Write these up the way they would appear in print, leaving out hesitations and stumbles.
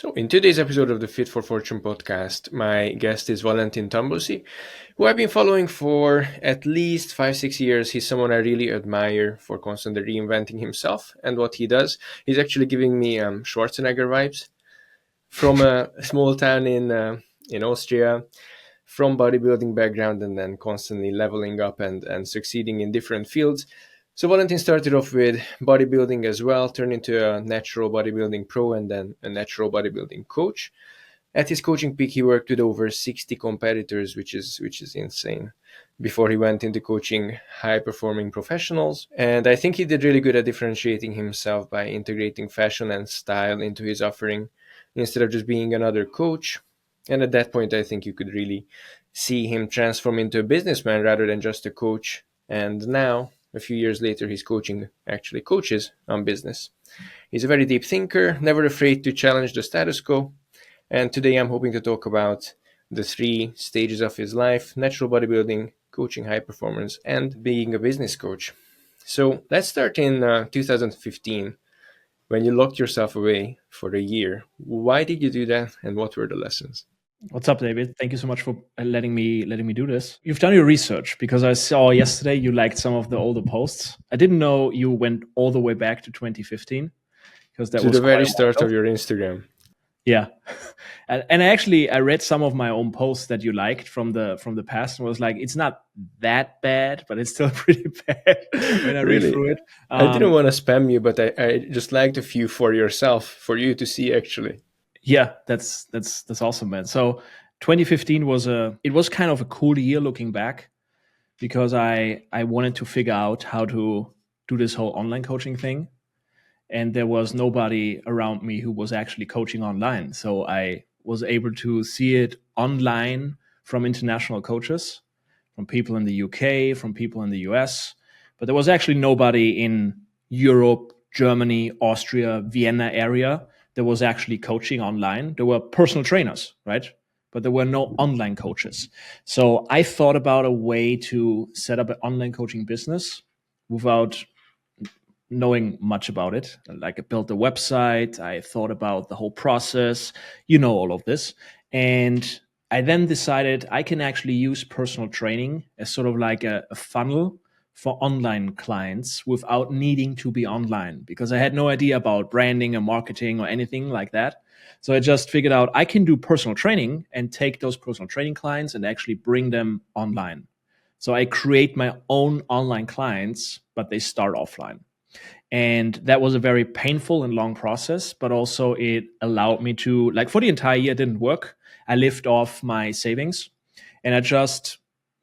So, in today's episode of the Fit for Fortune podcast, my guest is Valentin Tambosi, who I've been following for at least 5, 6 years. He's someone I really admire for constantly reinventing himself and what he does. He's actually giving me Schwarzenegger vibes from a small town in Austria, from bodybuilding background, and then constantly leveling up and succeeding in different fields. So Valentin started off with bodybuilding as well, turned into a natural bodybuilding pro and then a natural bodybuilding coach. At his coaching peak, he worked with over 60 competitors, which is insane. Before he went into coaching high performing professionals, and I think he did really good at differentiating himself by integrating fashion and style into his offering instead of just being another coach. And at that point, I think you could really see him transform into a businessman rather than just a coach. And now, a few years later, he's coaching actually coaches on business. He's a very deep thinker, never afraid to challenge the status quo. And today I'm hoping to talk about the 3 stages of his life: natural bodybuilding, coaching high performance, and being a business coach. So let's start in 2015 when you locked yourself away for a year. Why did you do that, and what were the lessons? What's up, David? Thank you so much for letting me do this. You've done your research because I saw yesterday you liked some of the older posts. I didn't know you went all the way back to 2015 because that To was the quite very a while start ago. of your Instagram. Yeah, and I read some of my own posts that you liked from the past and was like, it's not that bad, but it's still pretty bad when I read Really? through it. I didn't Um, want to spam you, but I just liked a few for yourself, for you to see actually. Yeah, that's awesome, man. So 2015 was kind of a cool year looking back because I wanted to figure out how to do this whole online coaching thing, and there was nobody around me who was actually coaching online. So I was able to see it online from international coaches, from people in the UK, from people in the US, but there was actually nobody in Europe, Germany, Austria, Vienna area that was actually coaching online. There were personal trainers, right? But there were no online coaches. So I thought about a way to set up an online coaching business without knowing much about it. Like I built a website, I thought about the whole process, all of this. And I then decided I can actually use personal training as sort of like a funnel for online clients without needing to be online because I had no idea about branding and marketing or anything like that. So I just figured out I can do personal training and take those personal training clients and actually bring them online. So I create my own online clients, but they start offline. And that was a very painful and long process, but also it allowed me to, like, for the entire year, it didn't work. I lived off my savings and I just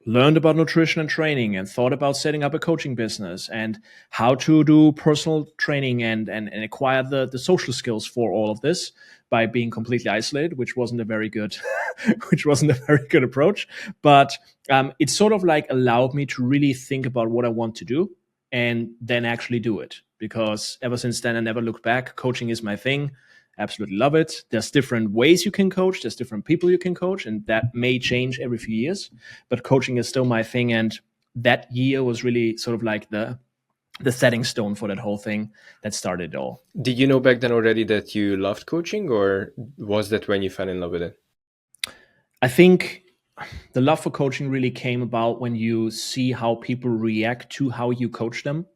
learned about nutrition and training and thought about setting up a coaching business and how to do personal training and acquire the social skills for all of this by being completely isolated, which wasn't a very good which wasn't a very good approach. But it sort of like allowed me to really think about what I want to do and then actually do it. Because ever since then, I never looked back. Coaching is my thing. Absolutely love it. There's different ways you can coach. There's different people you can coach, and that may change every few years. But coaching is still my thing. And that year was really sort of like the setting stone for that whole thing that started it all. Did you know back then already that you loved coaching, or was that when you fell in love with it? I think the love for coaching really came about when you see how people react to how you coach them,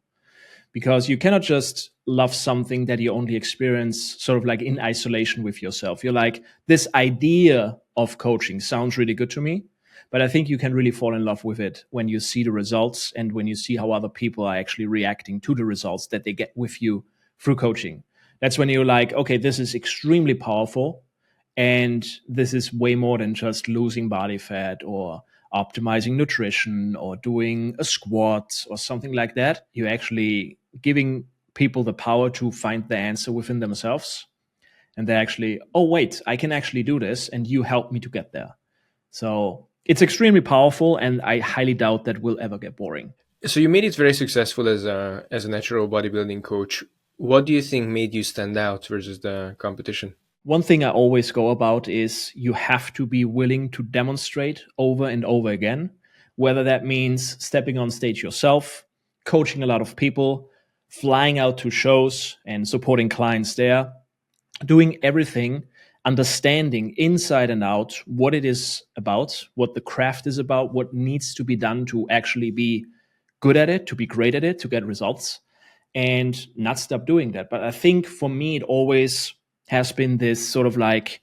because you cannot just love something that you only experience sort of like in isolation with yourself. You're like, this idea of coaching sounds really good to me, but I think you can really fall in love with it when you see the results and when you see how other people are actually reacting to the results that they get with you through coaching. That's when you're like, okay, this is extremely powerful. And this is way more than just losing body fat or optimizing nutrition or doing a squat or something like that. You're actually giving people the power to find the answer within themselves. And they're actually, oh, wait, I can actually do this. And you help me to get there. So it's extremely powerful. And I highly doubt that will ever get boring. So you made it very successful as a natural bodybuilding coach. What do you think made you stand out versus the competition? One thing I always go about is you have to be willing to demonstrate over and over again, whether that means stepping on stage yourself, coaching a lot of people, flying out to shows and supporting clients there, doing everything understanding inside and out what it is about, what the craft is about, what needs to be done to actually be good at it, to be great at it, to get results, and not stop doing that. But I think for me, it always has been this sort of like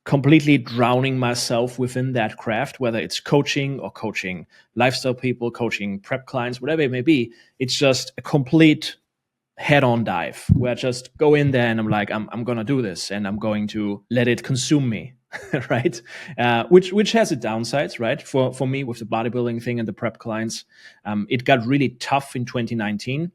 completely drowning myself within that craft, whether it's coaching or coaching lifestyle people, coaching prep clients, whatever it may be. It's just a complete head on dive where I just go in there and I'm like, I'm going to do this and I'm going to let it consume me. Right. Which has its downsides, right? For me with the bodybuilding thing and the prep clients, it got really tough in 2019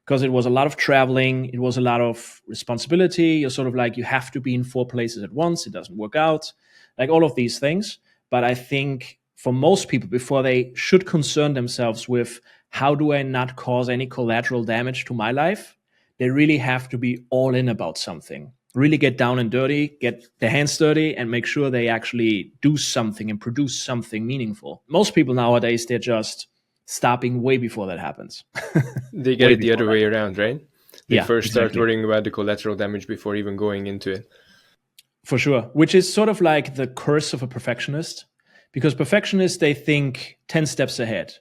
because it was a lot of traveling. It was a lot of responsibility. You're sort of like, you have to be in 4 places at once. It doesn't work out, like all of these things. But I think for most people, before they should concern themselves with how do I not cause any collateral damage to my life, they really have to be all in about something. Really get down and dirty, get their hands dirty, and make sure they actually do something and produce something meaningful. Most people nowadays, they're just stopping way before that happens. They get Way it the before other that. way around, right? They Yeah, first start exactly. worrying about the collateral damage before even going into it. For sure. Which is sort of like the curse of a perfectionist, because perfectionists, they think 10 steps ahead.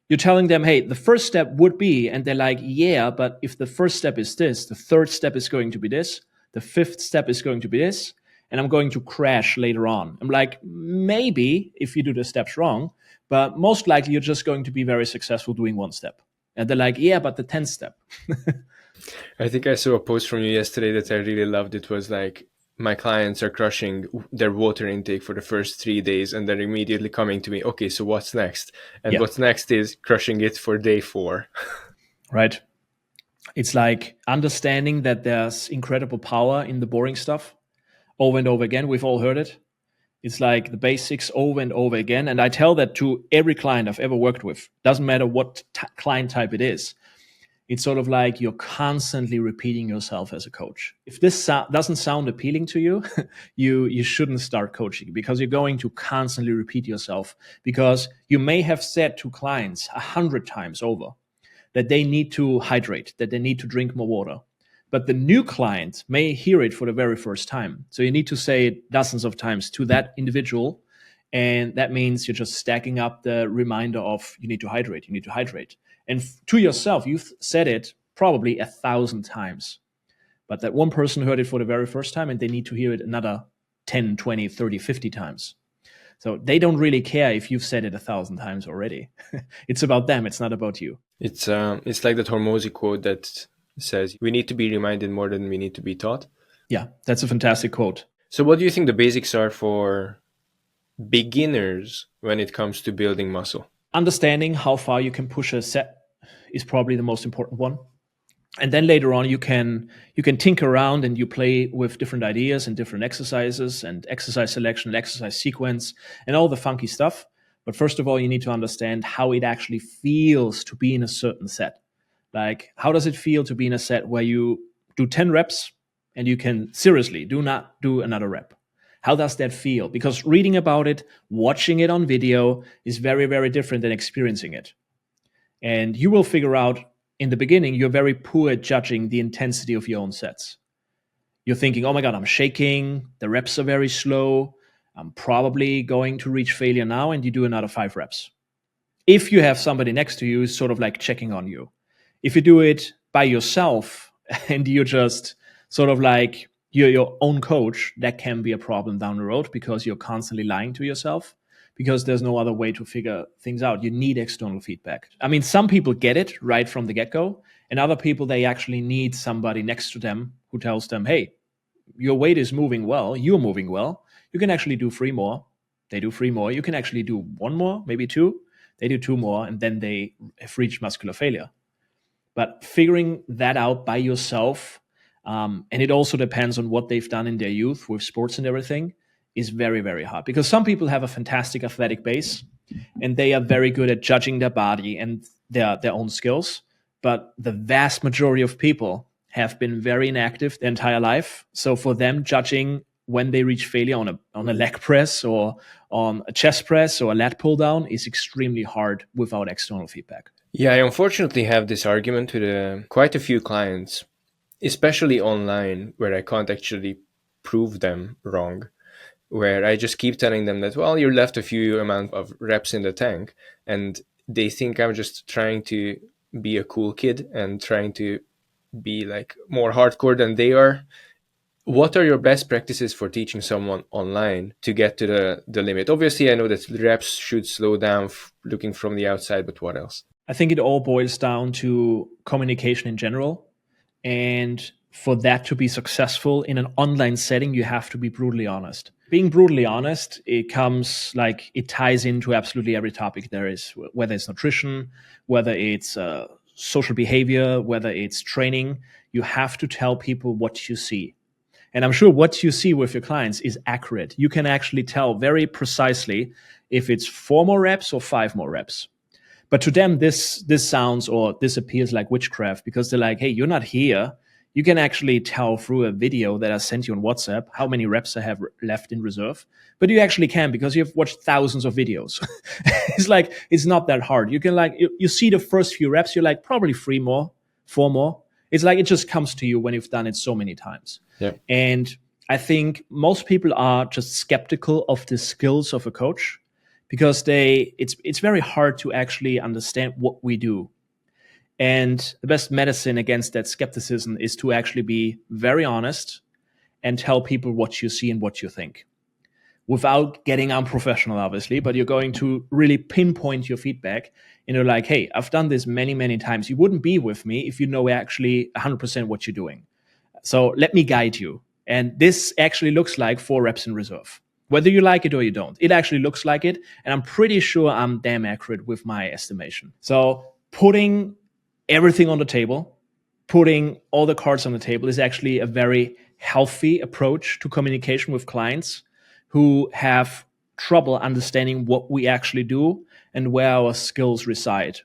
You're telling them, hey, the first step would be, and they're like, yeah, but if the first step is this, the third step is going to be this, the fifth step is going to be this, and I'm going to crash later on. I'm like, maybe if you do the steps wrong, but most likely you're just going to be very successful doing one step. And they're like, yeah, but the 10th step. I think I saw a post from you yesterday that I really loved. It was like, my clients are crushing their water intake for the first 3 days, and they're immediately coming to me, okay, so what's next? And Yeah, what's next is crushing it for day 4. right. It's like understanding that there's incredible power in the boring stuff over and over again. We've all heard it. It's like the basics over and over again. And I tell that to every client I've ever worked with. Doesn't matter what client type it is. It's sort of like you're constantly repeating yourself as a coach. If this doesn't sound appealing to you, you shouldn't start coaching, because you're going to constantly repeat yourself, because you may have said to clients 100 times over that they need to hydrate, that they need to drink more water. But the new client may hear it for the very first time. So you need to say it dozens of times to that individual. And that means you're just stacking up the reminder of you need to hydrate, you need to hydrate. And to yourself, you've said it probably 1,000 times. But that one person heard it for the very first time and they need to hear it another 10, 20, 30, 50 times. So they don't really care if you've said it 1,000 times already. It's about them, it's not about you. It's like that Hormozy quote that says, we need to be reminded more than we need to be taught. Yeah, that's a fantastic quote. So what do you think the basics are for beginners when it comes to building muscle? Understanding how far you can push a set is probably the most important one. And then later on you can tinker around and you play with different ideas and different exercises and exercise selection and exercise sequence and all the funky stuff. But first of all, you need to understand how it actually feels to be in a certain set. Like, how does it feel to be in a set where you do 10 reps and you can seriously do not do another rep? How does that feel? Because reading about it, watching it on video is very, very different than experiencing it. And you will figure out in the beginning, you're very poor at judging the intensity of your own sets. You're thinking, oh my God, I'm shaking. The reps are very slow. I'm probably going to reach failure now. And you do another 5 reps. If you have somebody next to you, is sort of like checking on you. If you do it by yourself and you're just sort of like you're your own coach, that can be a problem down the road, because you're constantly lying to yourself, because there's no other way to figure things out. You need external feedback. I mean, some people get it right from the get-go, and other people, they actually need somebody next to them who tells them, hey, your weight is moving well, you're moving well, you can actually do 3 more. They do 3 more. You can actually do 1 more, maybe 2. They do 2 more, and then they have reached muscular failure. But figuring that out by yourself, and it also depends on what they've done in their youth with sports and everything, is very, very hard. Because some people have a fantastic athletic base and they are very good at judging their body and their own skills. But the vast majority of people have been very inactive their entire life. So for them, judging when they reach failure on a leg press or on a chest press or a lat pull down is extremely hard without external feedback. Yeah, I unfortunately have this argument with quite a few clients, especially online, where I can't actually prove them wrong, where I just keep telling them that, well, you're left a few amount of reps in the tank, and they think I'm just trying to be a cool kid and trying to be like more hardcore than they are. What are your best practices for teaching someone online to get to the limit? Obviously, I know that reps should slow down looking from the outside, but what else? I think it all boils down to communication in general. And for that to be successful in an online setting, you have to be brutally honest. Being brutally honest, it ties into absolutely every topic there is, whether it's nutrition, whether it's social behavior, whether it's training. You have to tell people what you see. And I'm sure what you see with your clients is accurate. You can actually tell very precisely if it's 4 more reps or 5 more reps. But to them, this sounds or this appears like witchcraft because they're like, hey, you're not here. You can actually tell through a video that I sent you on WhatsApp how many reps I have left in reserve. But you actually can because you've watched thousands of videos. It's like, it's not that hard. You can you see the first few reps, you're like, probably 3 more, 4 more. It's like, it just comes to you when you've done it so many times. Yeah. And I think most people are just skeptical of the skills of a coach because it's very hard to actually understand what we do. And the best medicine against that skepticism is to actually be very honest and tell people what you see and what you think without getting unprofessional, obviously, but you're going to really pinpoint your feedback. And you're like, hey, I've done this many, many times. You wouldn't be with me if you know actually 100% what you're doing. So let me guide you. And this actually looks like 4 reps in reserve. Whether you like it or you don't, it actually looks like it. And I'm pretty sure I'm damn accurate with my estimation. So putting everything on the table, putting all the cards on the table is actually a very healthy approach to communication with clients who have trouble understanding what we actually do and where our skills reside.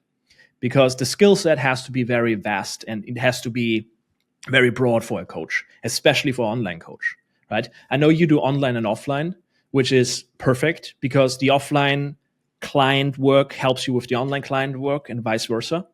Because the skill set has to be very vast and it has to be very broad for a coach, especially for an online coach, right? I know you do online and offline, which is perfect because the offline client work helps you with the online client work and vice versa.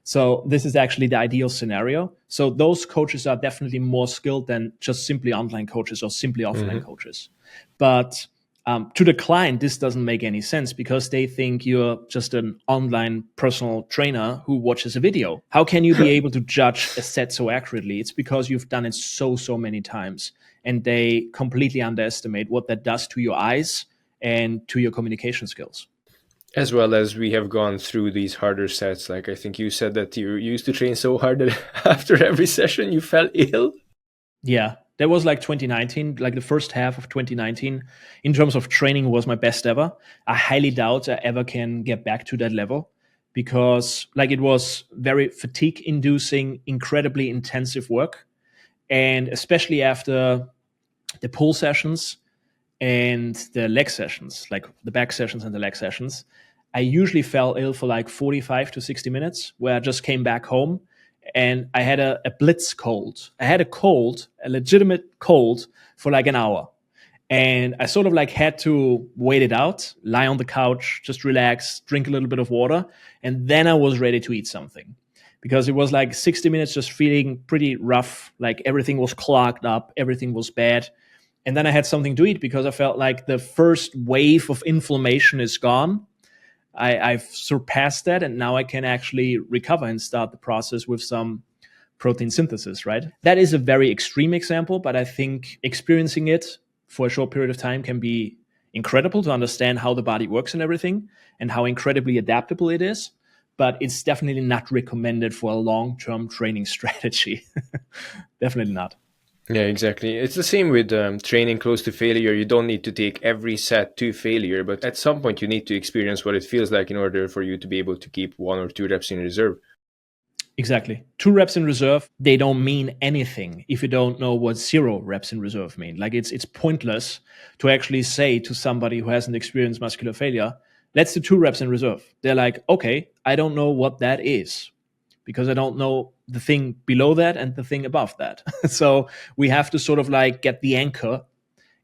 So this is actually the ideal scenario. So those coaches are definitely more skilled than just simply online coaches or simply offline coaches. But to the client, this doesn't make any sense because they think you're just an online personal trainer who watches a video. How can you be able to judge a set so accurately? It's because you've done it so many times, and they completely underestimate what that does to your eyes and to your communication skills. As well as we have gone through these harder sets. Like I think you said that you used to train so hard that after every session you fell ill. Yeah, that was like 2019, like the first half of 2019 in terms of training was my best ever. I highly doubt I ever can get back to that level because like it was very fatigue inducing, incredibly intensive work. And especially after the pull sessions and the leg sessions, like the back sessions and the leg sessions, I usually fell ill for like 45 to 60 minutes where I just came back home and I had a blitz cold. I had a cold, a legitimate cold for like an hour. And I sort of like had to wait it out, lie on the couch, just relax, drink a little bit of water. And then I was ready to eat something because it was like 60 minutes just feeling pretty rough. Like everything was clogged up, everything was bad. And then I had something to eat because I felt like the first wave of inflammation is gone. I've surpassed that, and now I can actually recover and start the process with some protein synthesis, right? That is a very extreme example, but I think experiencing it for a short period of time can be incredible to understand how the body works and everything and how incredibly adaptable it is. But it's definitely not recommended for a long-term training strategy. Definitely not. Yeah, exactly. It's the same with training close to failure. You don't need to take every set to failure, but at some point you need to experience what it feels like in order for you to be able to keep 1 or 2 reps in reserve. Exactly. 2 reps in reserve, they don't mean anything if you don't know what 0 reps in reserve mean. Like it's pointless to actually say to somebody who hasn't experienced muscular failure, let's do 2 reps in reserve. They're like, okay, I don't know what that is because I don't know the thing below that and the thing above that. So we have to sort of like get the anchor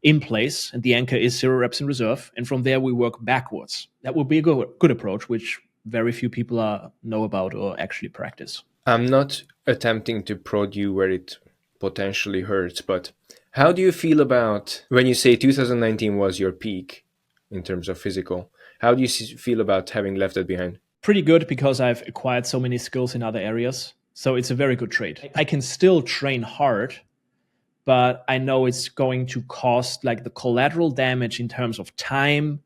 in place, and the anchor is 0 reps in reserve. And from there, we work backwards. That would be a good approach, which very few people know about or actually practice. I'm not attempting to prod you where it potentially hurts, but How do you feel about when you say 2019 was your peak in terms of physical? How do you feel about having left that behind? Pretty good because I've acquired so many skills in other areas. So it's a very good trade. I can still train hard, but I know it's going to cost like the collateral damage in terms of time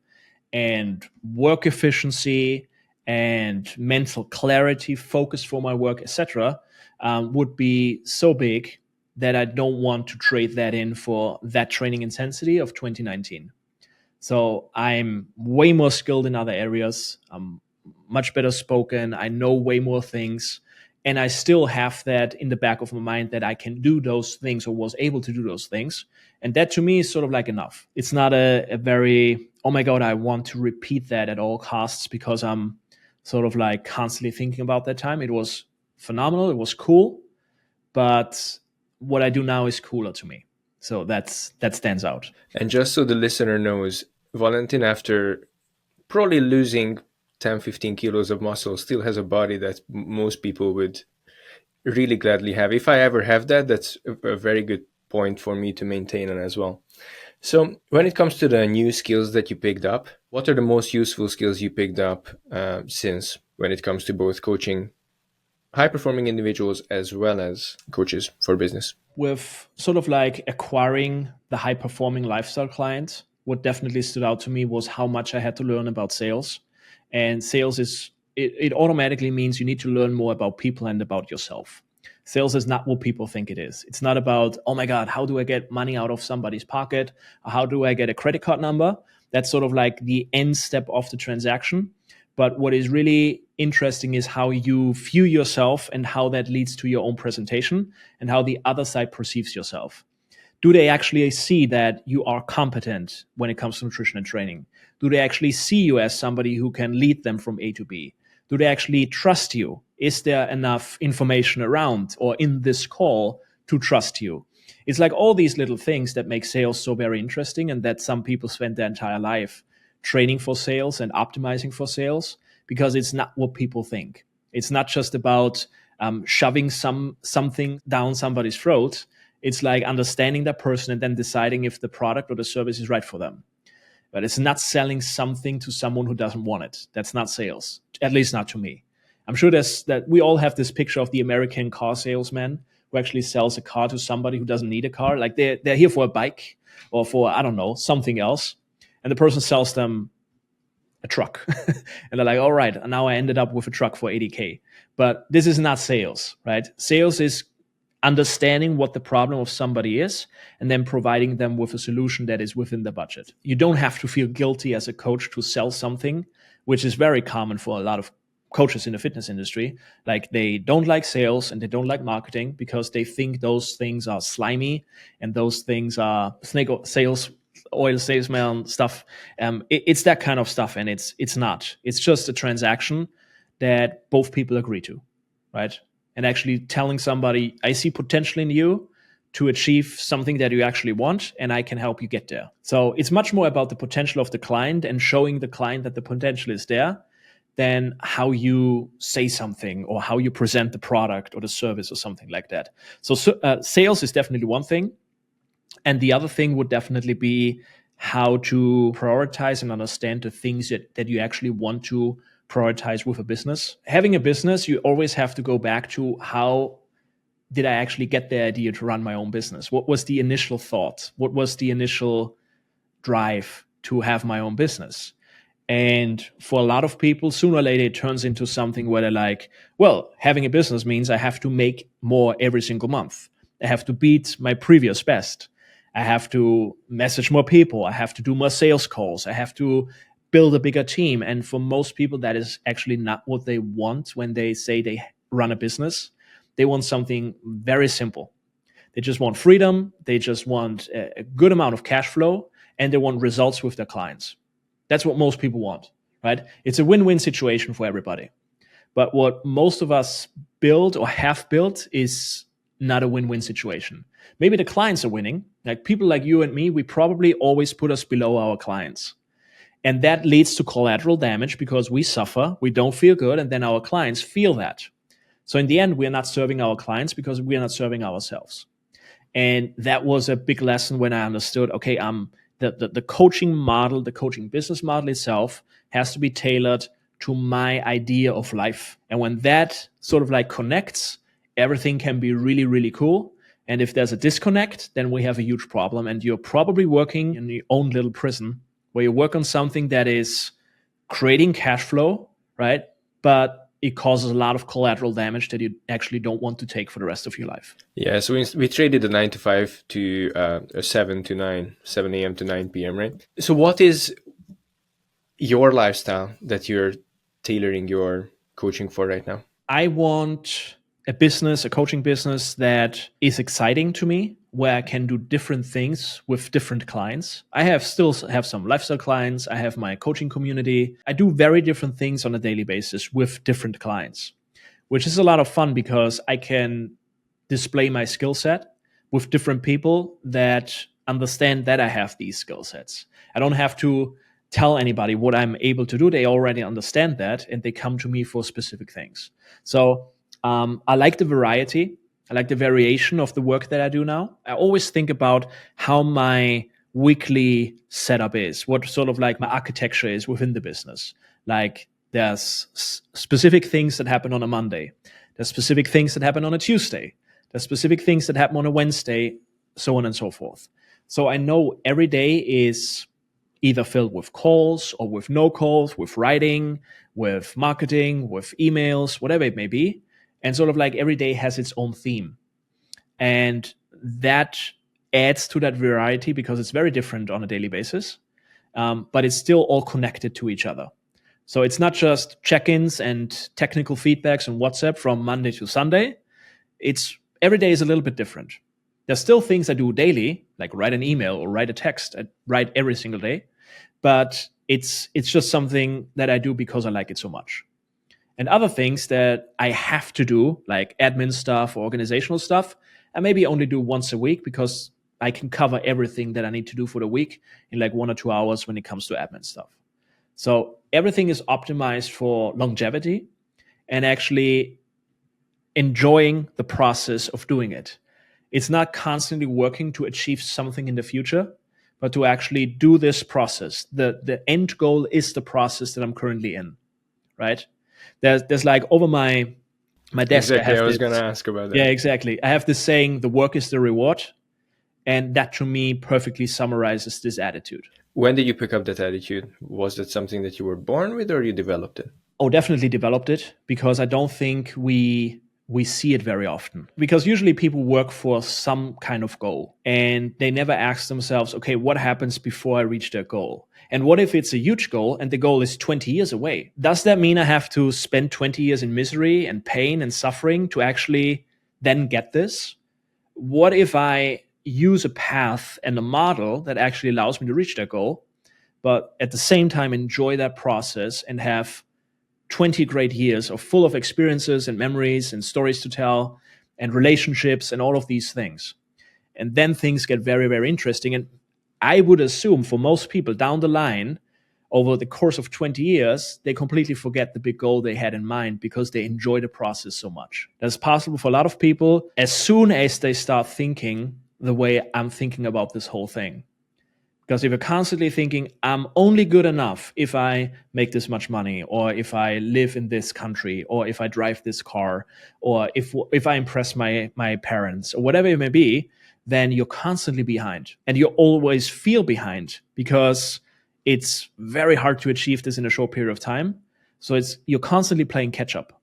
and work efficiency and mental clarity, focus for my work, etc., would be so big that I don't want to trade that in for that training intensity of 2019. So I'm way more skilled in other areas. I'm much better spoken. I know way more things. And I still have that in the back of my mind that I can do those things or was able to do those things. And that to me is sort of like enough. It's not a very, oh my God, I want to repeat that at all costs because I'm sort of like constantly thinking about that time. It was phenomenal. It was cool. But what I do now is cooler to me. So that stands out. And just so the listener knows, Valentin, after probably losing 10, 15 kilos of muscle, still has a body that most people would really gladly have. If I ever have that, that's a very good point for me to maintain on as well. So, when it comes to the new skills that you picked up, what are the most useful skills you picked up since when it comes to both coaching high performing individuals as well as coaches for business? With sort of like acquiring the high performing lifestyle client, what definitely stood out to me was how much I had to learn about sales. And sales is, it automatically means you need to learn more about people and about yourself. Sales is not what people think it is. It's not about, oh my God, how do I get money out of somebody's pocket? Or how do I get a credit card number? That's sort of like the end step of the transaction. But what is really interesting is how you view yourself and how that leads to your own presentation and how the other side perceives yourself. Do they actually see that you are competent when it comes to nutrition and training? Do they actually see you as somebody who can lead them from A to B? Do they actually trust you? Is there enough information around or in this call to trust you? It's like all these little things that make sales so very interesting, and that some people spend their entire life training for sales and optimizing for sales, because it's not what people think. It's not just about shoving something down somebody's throat. It's like understanding that person and then deciding if the product or the service is right for them. But it's not selling something to someone who doesn't want it. That's not sales, at least not to me. I'm sure that we all have this picture of the American car salesman who actually sells a car to somebody who doesn't need a car. Like they're here for a bike or for, I don't know, something else. And the person sells them a truck. And they're like, all right, now I ended up with a truck for 80K. But this is not sales, right? Sales is understanding what the problem of somebody is and then providing them with a solution that is within the budget. You don't have to feel guilty as a coach to sell something, which is very common for a lot of coaches in the fitness industry. Like they don't like sales and they don't like marketing because they think those things are slimy and those things are snake sales, oil salesman stuff. It's that kind of stuff, and it's not. It's just a transaction that both people agree to, right? And actually telling somebody, I see potential in you to achieve something that you actually want, and I can help you get there. So it's much more about the potential of the client and showing the client that the potential is there than how you say something or how you present the product or the service or something like that. So sales is definitely one thing. And the other thing would definitely be how to prioritize and understand the things that you actually want to prioritize with a business. Having a business, you always have to go back to how did I actually get the idea to run my own business? What was the initial thought? What was the initial drive to have my own business? And for a lot of people, sooner or later, it turns into something where they're like, well, having a business means I have to make more every single month. I have to beat my previous best. I have to message more people. I have to do more sales calls. I have to build a bigger team. And for most people, that is actually not what they want when they say they run a business. They want something very simple. They just want freedom. They just want a good amount of cash flow, and they want results with their clients. That's what most people want, right? It's a win-win situation for everybody. But what most of us build or have built is not a win-win situation. Maybe the clients are winning. Like people like you and me, we probably always put us below our clients. And that leads to collateral damage because we suffer, we don't feel good, and then our clients feel that. So in the end, we're not serving our clients because we are not serving ourselves. And that was a big lesson when I understood, okay, the coaching model, the coaching business model itself has to be tailored to my idea of life. And when that sort of like connects, everything can be really, really cool. And if there's a disconnect, then we have a huge problem. And you're probably working in your own little prison where you work on something that is creating cash flow, right? But it causes a lot of collateral damage that you actually don't want to take for the rest of your life. Yeah, so we traded the 9 to 5 to a 7 to 9, 7 a.m. to 9 p.m., right? So what is your lifestyle that you're tailoring your coaching for right now? I want a business, a coaching business that is exciting to me, where I can do different things with different clients. I still have some lifestyle clients. I have my coaching community. I do very different things on a daily basis with different clients, which is a lot of fun because I can display my skill set with different people that understand that I have these skill sets. I don't have to tell anybody what I'm able to do. They already understand that and they come to me for specific things. So I like the variety. I like the variation of the work that I do now. I always think about how my weekly setup is, what sort of like my architecture is within the business. Like there's specific things that happen on a Monday. There's specific things that happen on a Tuesday. There's specific things that happen on a Wednesday, so on and so forth. So I know every day is either filled with calls or with no calls, with writing, with marketing, with emails, whatever it may be. And sort of like every day has its own theme. And that adds to that variety because it's very different on a daily basis, but it's still all connected to each other. So it's not just check-ins and technical feedbacks on WhatsApp from Monday to Sunday. It's every day is a little bit different. There's still things I do daily, like write an email or write a text. I write every single day, but it's just something that I do because I like it so much. And other things that I have to do, like admin stuff or organizational stuff, I maybe only do once a week because I can cover everything that I need to do for the week in like 1 or 2 hours when it comes to admin stuff. So everything is optimized for longevity and actually enjoying the process of doing it. It's not constantly working to achieve something in the future, but to actually do this process. The end goal is the process that I'm currently in, right? There's like over my desk, I Exactly, have I was this. going to ask about Yeah, that. exactly. I have this saying, the work is the reward. And that to me perfectly summarizes this attitude. When did you pick up that attitude? Was that something that you were born with or you developed it? Oh, definitely developed it because I don't think we see it very often. Because usually people work for some kind of goal and they never ask themselves, okay, what happens before I reach that goal? And what if it's a huge goal and the goal is 20 years away? Does that mean I have to spend 20 years in misery and pain and suffering to actually then get this? What if I use a path and a model that actually allows me to reach that goal, but at the same time enjoy that process and have 20 great years of full of experiences and memories and stories to tell and relationships and all of these things. And then things get very, very interesting. And I would assume for most people down the line, over the course of 20 years, they completely forget the big goal they had in mind because they enjoy the process so much. That's possible for a lot of people as soon as they start thinking the way I'm thinking about this whole thing. Because if you're constantly thinking, I'm only good enough if I make this much money, or if I live in this country, or if I drive this car, or if I impress my parents, or whatever it may be, then you're constantly behind. And you always feel behind because it's very hard to achieve this in a short period of time. So you're constantly playing catch up.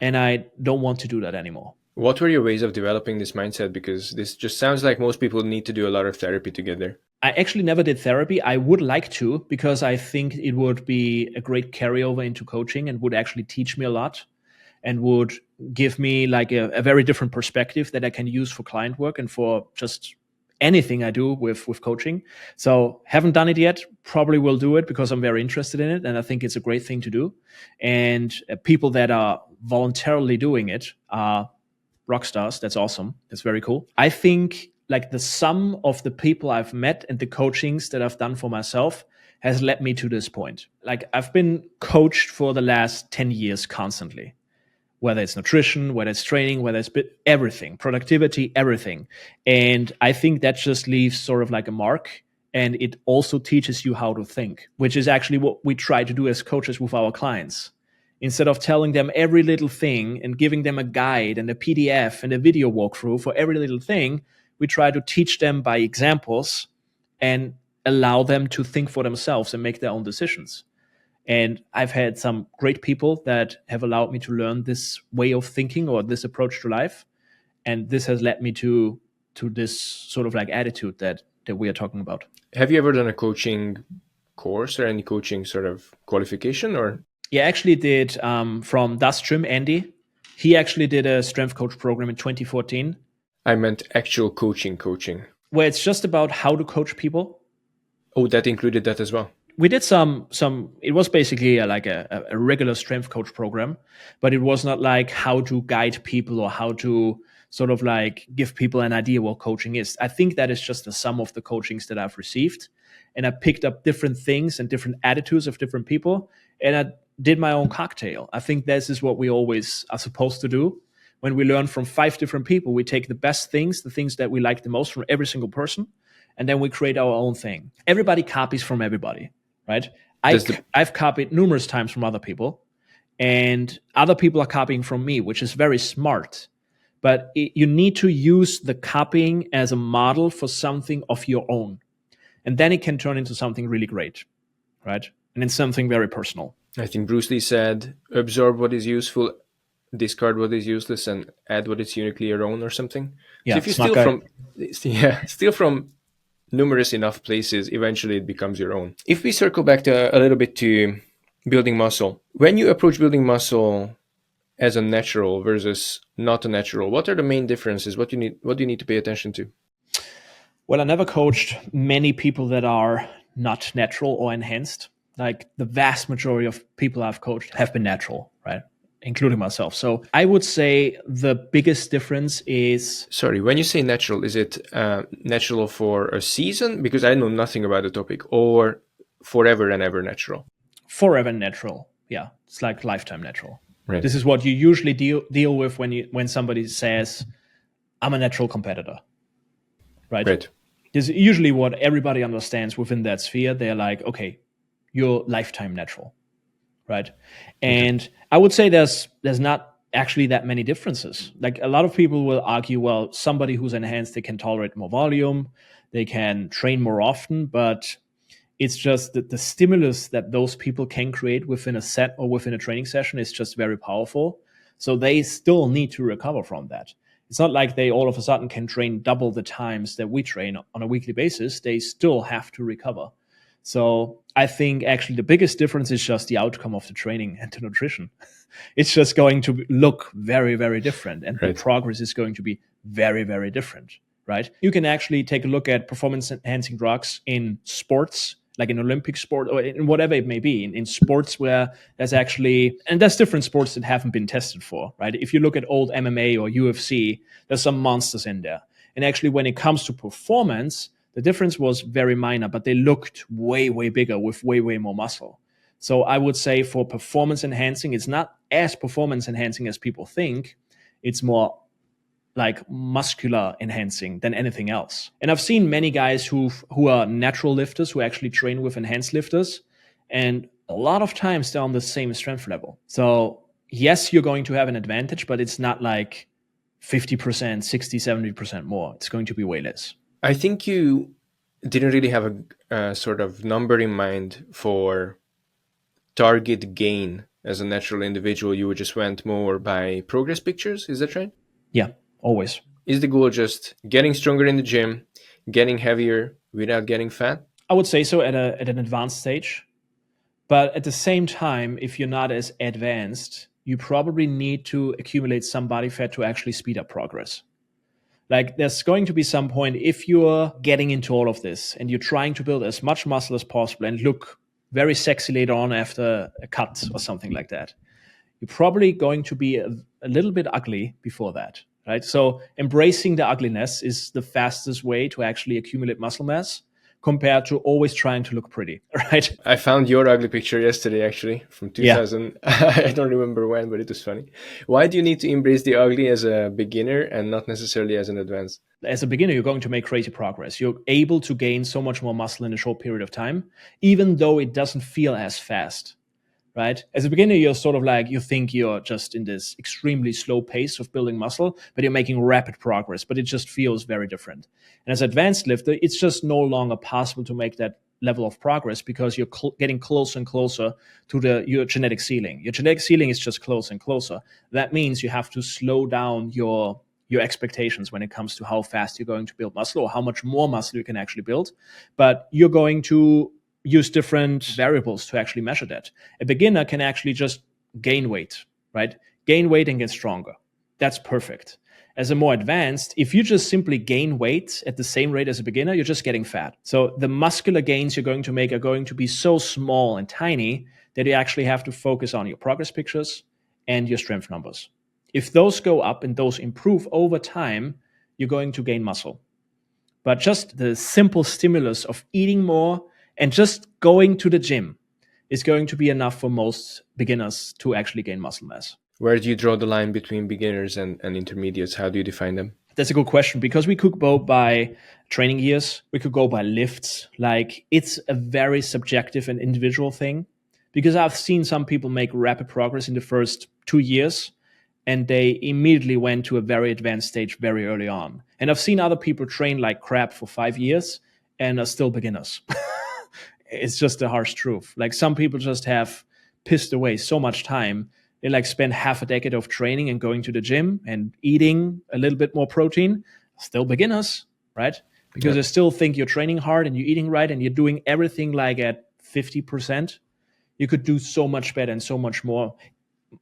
And I don't want to do that anymore. What were your ways of developing this mindset? Because this just sounds like most people need to do a lot of therapy to get there. I actually never did therapy. I would like to because I think it would be a great carryover into coaching and would actually teach me a lot and would give me like a very different perspective that I can use for client work and for just anything I do with coaching. So haven't done it yet. Probably will do it because I'm very interested in it and I think it's a great thing to do. And people that are voluntarily doing it are rock stars. That's awesome. That's very cool. I think like the sum of the people I've met and the coachings that I've done for myself has led me to this point. Like I've been coached for the last 10 years constantly whether it's nutrition, whether it's training, whether it's everything, productivity, everything. And I think that just leaves sort of like a mark. And it also teaches you how to think, which is actually what we try to do as coaches with our clients. Instead of telling them every little thing and giving them a guide and a PDF and a video walkthrough for every little thing, we try to teach them by examples and allow them to think for themselves and make their own decisions. And I've had some great people that have allowed me to learn this way of thinking or this approach to life. And this has led me to this sort of like attitude that we are talking about. Have you ever done a coaching course or any coaching sort of qualification? Or Yeah, I actually did from Das Gym, Andy. He actually did a strength coach program in 2014. I meant actual coaching. Where it's just about how to coach people. Oh, that included that as well. We did some. It was basically like a regular strength coach program, but it was not like how to guide people or how to sort of like give people an idea what coaching is. I think that is just the sum of the coachings that I've received, and I picked up different things and different attitudes of different people, and I did my own cocktail. I think this is what we always are supposed to do. When we learn from 5 different people, we take the best things, the things that we like the most from every single person, and then we create our own thing. Everybody copies from everybody, right? I've copied numerous times from other people, and other people are copying from me, which is very smart. But you need to use the copying as a model for something of your own. And then it can turn into something really great, right? And it's something very personal. I think Bruce Lee said, absorb what is useful, discard what is useless, and add what is uniquely your own, or something. Yeah, so if you steal from numerous enough places, eventually it becomes your own. If we circle back to a little bit to building muscle, when you approach building muscle as a natural versus not a natural, what are the main differences? What do you need to pay attention to? Well, I never coached many people that are not natural or enhanced. Like the vast majority of people I've coached have been natural, right? Including myself. So I would say the biggest difference is... Sorry, when you say natural, is it natural for a season? Because I know nothing about the topic. Or forever and ever natural? Forever natural. Yeah, it's like lifetime natural. Right. This is what you usually deal with when somebody says, I'm a natural competitor. Right? This is usually what everybody understands within that sphere. They're like, okay, you're lifetime natural. Right. And okay. I would say there's not actually that many differences. Like a lot of people will argue, well, somebody who's enhanced, they can tolerate more volume, they can train more often, but it's just that the stimulus that those people can create within a set or within a training session is just very powerful. So they still need to recover from that. It's not like they all of a sudden can train double the times that we train on a weekly basis. They still have to recover. So I think actually the biggest difference is just the outcome of the training and the nutrition. It's just going to look very, very different. And the progress is going to be very, very different, right? You can actually take a look at performance-enhancing drugs in sports, like in Olympic sport or in whatever it may be, in sports where there's actually, and there's different sports that haven't been tested for, right? If you look at old MMA or UFC, there's some monsters in there. And actually when it comes to performance, the difference was very minor, but they looked way, way bigger with way, way more muscle. So I would say for performance enhancing, it's not as performance enhancing as people think. It's more like muscular enhancing than anything else. And I've seen many guys who are natural lifters who actually train with enhanced lifters. And a lot of times they're on the same strength level. So yes, you're going to have an advantage, but it's not like 50%, 60, 70% more. It's going to be way less. I think you didn't really have a sort of number in mind for target gain as a natural individual. You just went more by progress pictures. Is that right? Yeah, always. Is the goal just getting stronger in the gym, getting heavier without getting fat? I would say so at an advanced stage. But at the same time, if you're not as advanced, you probably need to accumulate some body fat to actually speed up progress. Like there's going to be some point if you're getting into all of this and you're trying to build as much muscle as possible and look very sexy later on after a cut or something like that, you're probably going to be a little bit ugly before that, right? So embracing the ugliness is the fastest way to actually accumulate muscle mass compared to always trying to look pretty, right? I found your ugly picture yesterday, actually, from Yeah. 2000. I don't remember when, but it was funny. Why do you need to embrace the ugly as a beginner and not necessarily as an advanced? As a beginner, you're going to make crazy progress. You're able to gain so much more muscle in a short period of time, even though it doesn't feel as fast, right? As a beginner, you're sort of like, you think you're just in this extremely slow pace of building muscle, but you're making rapid progress, but it just feels very different. And as an advanced lifter, it's just no longer possible to make that level of progress because you're getting closer and closer to your genetic ceiling. Your genetic ceiling is just closer and closer. That means you have to slow down your expectations when it comes to how fast you're going to build muscle or how much more muscle you can actually build. But you're going to use different variables to actually measure that. A beginner can actually just gain weight, right? Gain weight and get stronger. That's perfect. As a more advanced, if you just simply gain weight at the same rate as a beginner, you're just getting fat. So the muscular gains you're going to make are going to be so small and tiny that you actually have to focus on your progress pictures and your strength numbers. If those go up and those improve over time, you're going to gain muscle. But just the simple stimulus of eating more and just going to the gym is going to be enough for most beginners to actually gain muscle mass. Where do you draw the line between beginners and intermediates? How do you define them? That's a good question because we could go by training years, we could go by lifts. Like it's a very subjective and individual thing because I've seen some people make rapid progress in the first 2 years and they immediately went to a very advanced stage very early on. And I've seen other people train like crap for 5 years and are still beginners. It's just the harsh truth. Like some people just have pissed away so much time. They like spend half a decade of training and going to the gym and eating a little bit more protein, still beginners, right? Because Yeah. they still think you're training hard and you're eating right and you're doing everything like at 50%. You could do so much better and so much more,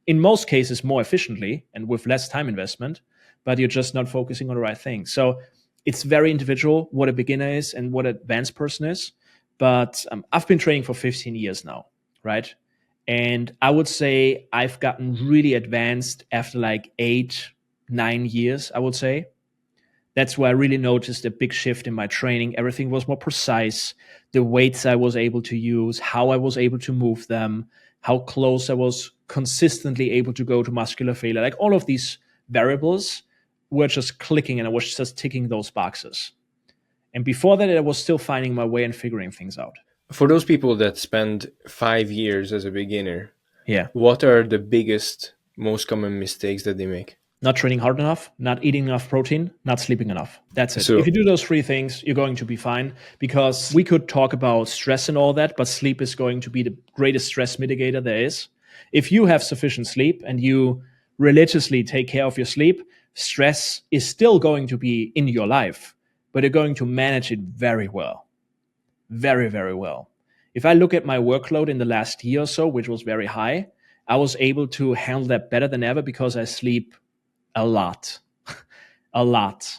in most cases, more efficiently and with less time investment, but you're just not focusing on the right thing. So it's very individual what a beginner is and what an advanced person is. But I've been training for 15 years now, right? And I would say I've gotten really advanced after like 8, 9 years, I would say. That's where I really noticed a big shift in my training. Everything was more precise. The weights I was able to use, how I was able to move them, how close I was consistently able to go to muscular failure. Like all of these variables were just clicking and I was just ticking those boxes. And before that, I was still finding my way and figuring things out. For those people that spend 5 years as a beginner, Yeah. what are the biggest, most common mistakes that they make? Not training hard enough, not eating enough protein, not sleeping enough. That's it. If So, you do those three things, you're going to be fine because we could talk about stress and all that, but sleep is going to be the greatest stress mitigator there is. If you have sufficient sleep and you religiously take care of your sleep, stress is still going to be in your life, but you're going to manage it very well. Very, very well. If I look at my workload in the last year or so, which was very high, I was able to handle that better than ever because I sleep a lot, a lot.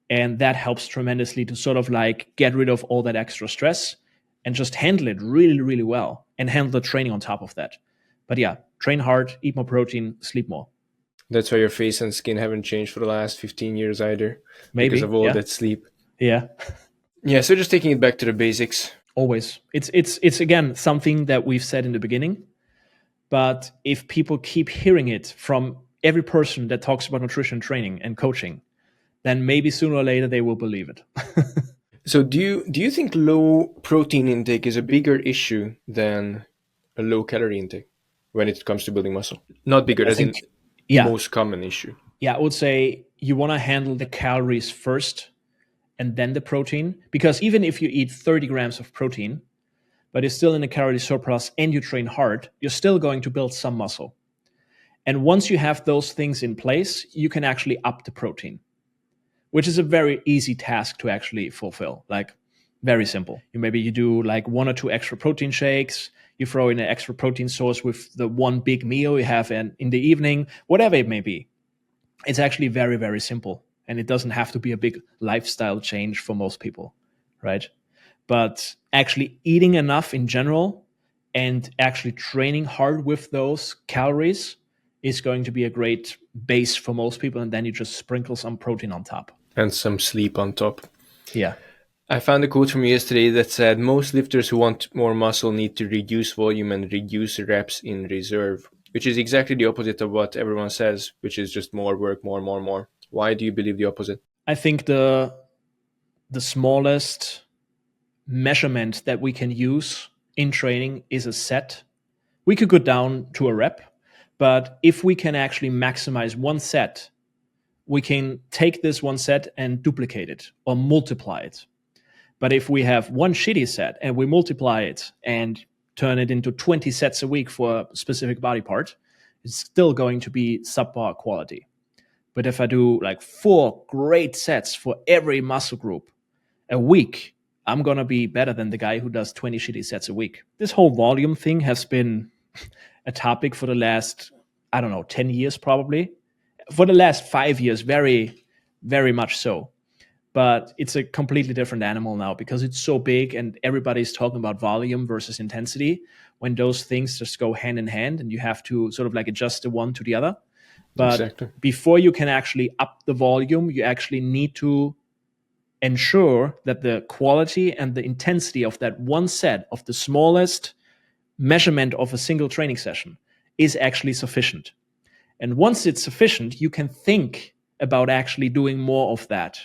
And that helps tremendously to sort of like get rid of all that extra stress and just handle it really, really well and handle the training on top of that. But yeah, train hard, eat more protein, sleep more. that's why your face and skin haven't changed for the last 15 years either, because Maybe, of all yeah, that sleep. yeah, Yeah, so just taking it back to the basics. always. It's again something that we've said in the beginning. But if people keep hearing it from every person that talks about nutrition training and coaching, then maybe sooner or later they will believe it. So do you think low protein intake is a bigger issue than a low calorie intake when it comes to building muscle? Not bigger, I as think, in yeah, most common issue. yeah, I would say you want to handle the calories first and then the protein. Because even if you eat 30 grams of protein, but you're still in a calorie surplus and you train hard, you're still going to build some muscle. And once you have those things in place, you can actually up the protein, which is a very easy task to actually fulfill. Like very simple. You do like one or two extra protein shakes. You throw in an extra protein source with the one big meal you have in the evening, whatever it may be. It's actually very, very simple. And it doesn't have to be a big lifestyle change for most people, right? But actually eating enough in general and actually training hard with those calories is going to be a great base for most people. And then you just sprinkle some protein on top. And some sleep on top. Yeah. I found a quote from yesterday that said most lifters who want more muscle need to reduce volume and reduce reps in reserve, which is exactly the opposite of what everyone says, which is just more work, more, more, more. Why do you believe the opposite? I think the smallest measurement that we can use in training is a set. We could go down to a rep, but if we can actually maximize one set, we can take this one set and duplicate it or multiply it. But if we have one shitty set and we multiply it and turn it into 20 sets a week for a specific body part, it's still going to be subpar quality. But if I do like 4 great sets for every muscle group a week, I'm going to be better than the guy who does 20 shitty sets a week. This whole volume thing has been a topic for the last, I don't know, 10 years probably. For the last 5 years, very, very much so. But it's a completely different animal now because it's so big and everybody's talking about volume versus intensity when those things just go hand in hand and you have to sort of like adjust the one to the other. But Exactly. before you can actually up the volume, you actually need to ensure that the quality and the intensity of that one set of the smallest measurement of a single training session is actually sufficient. And once it's sufficient, you can think about actually doing more of that,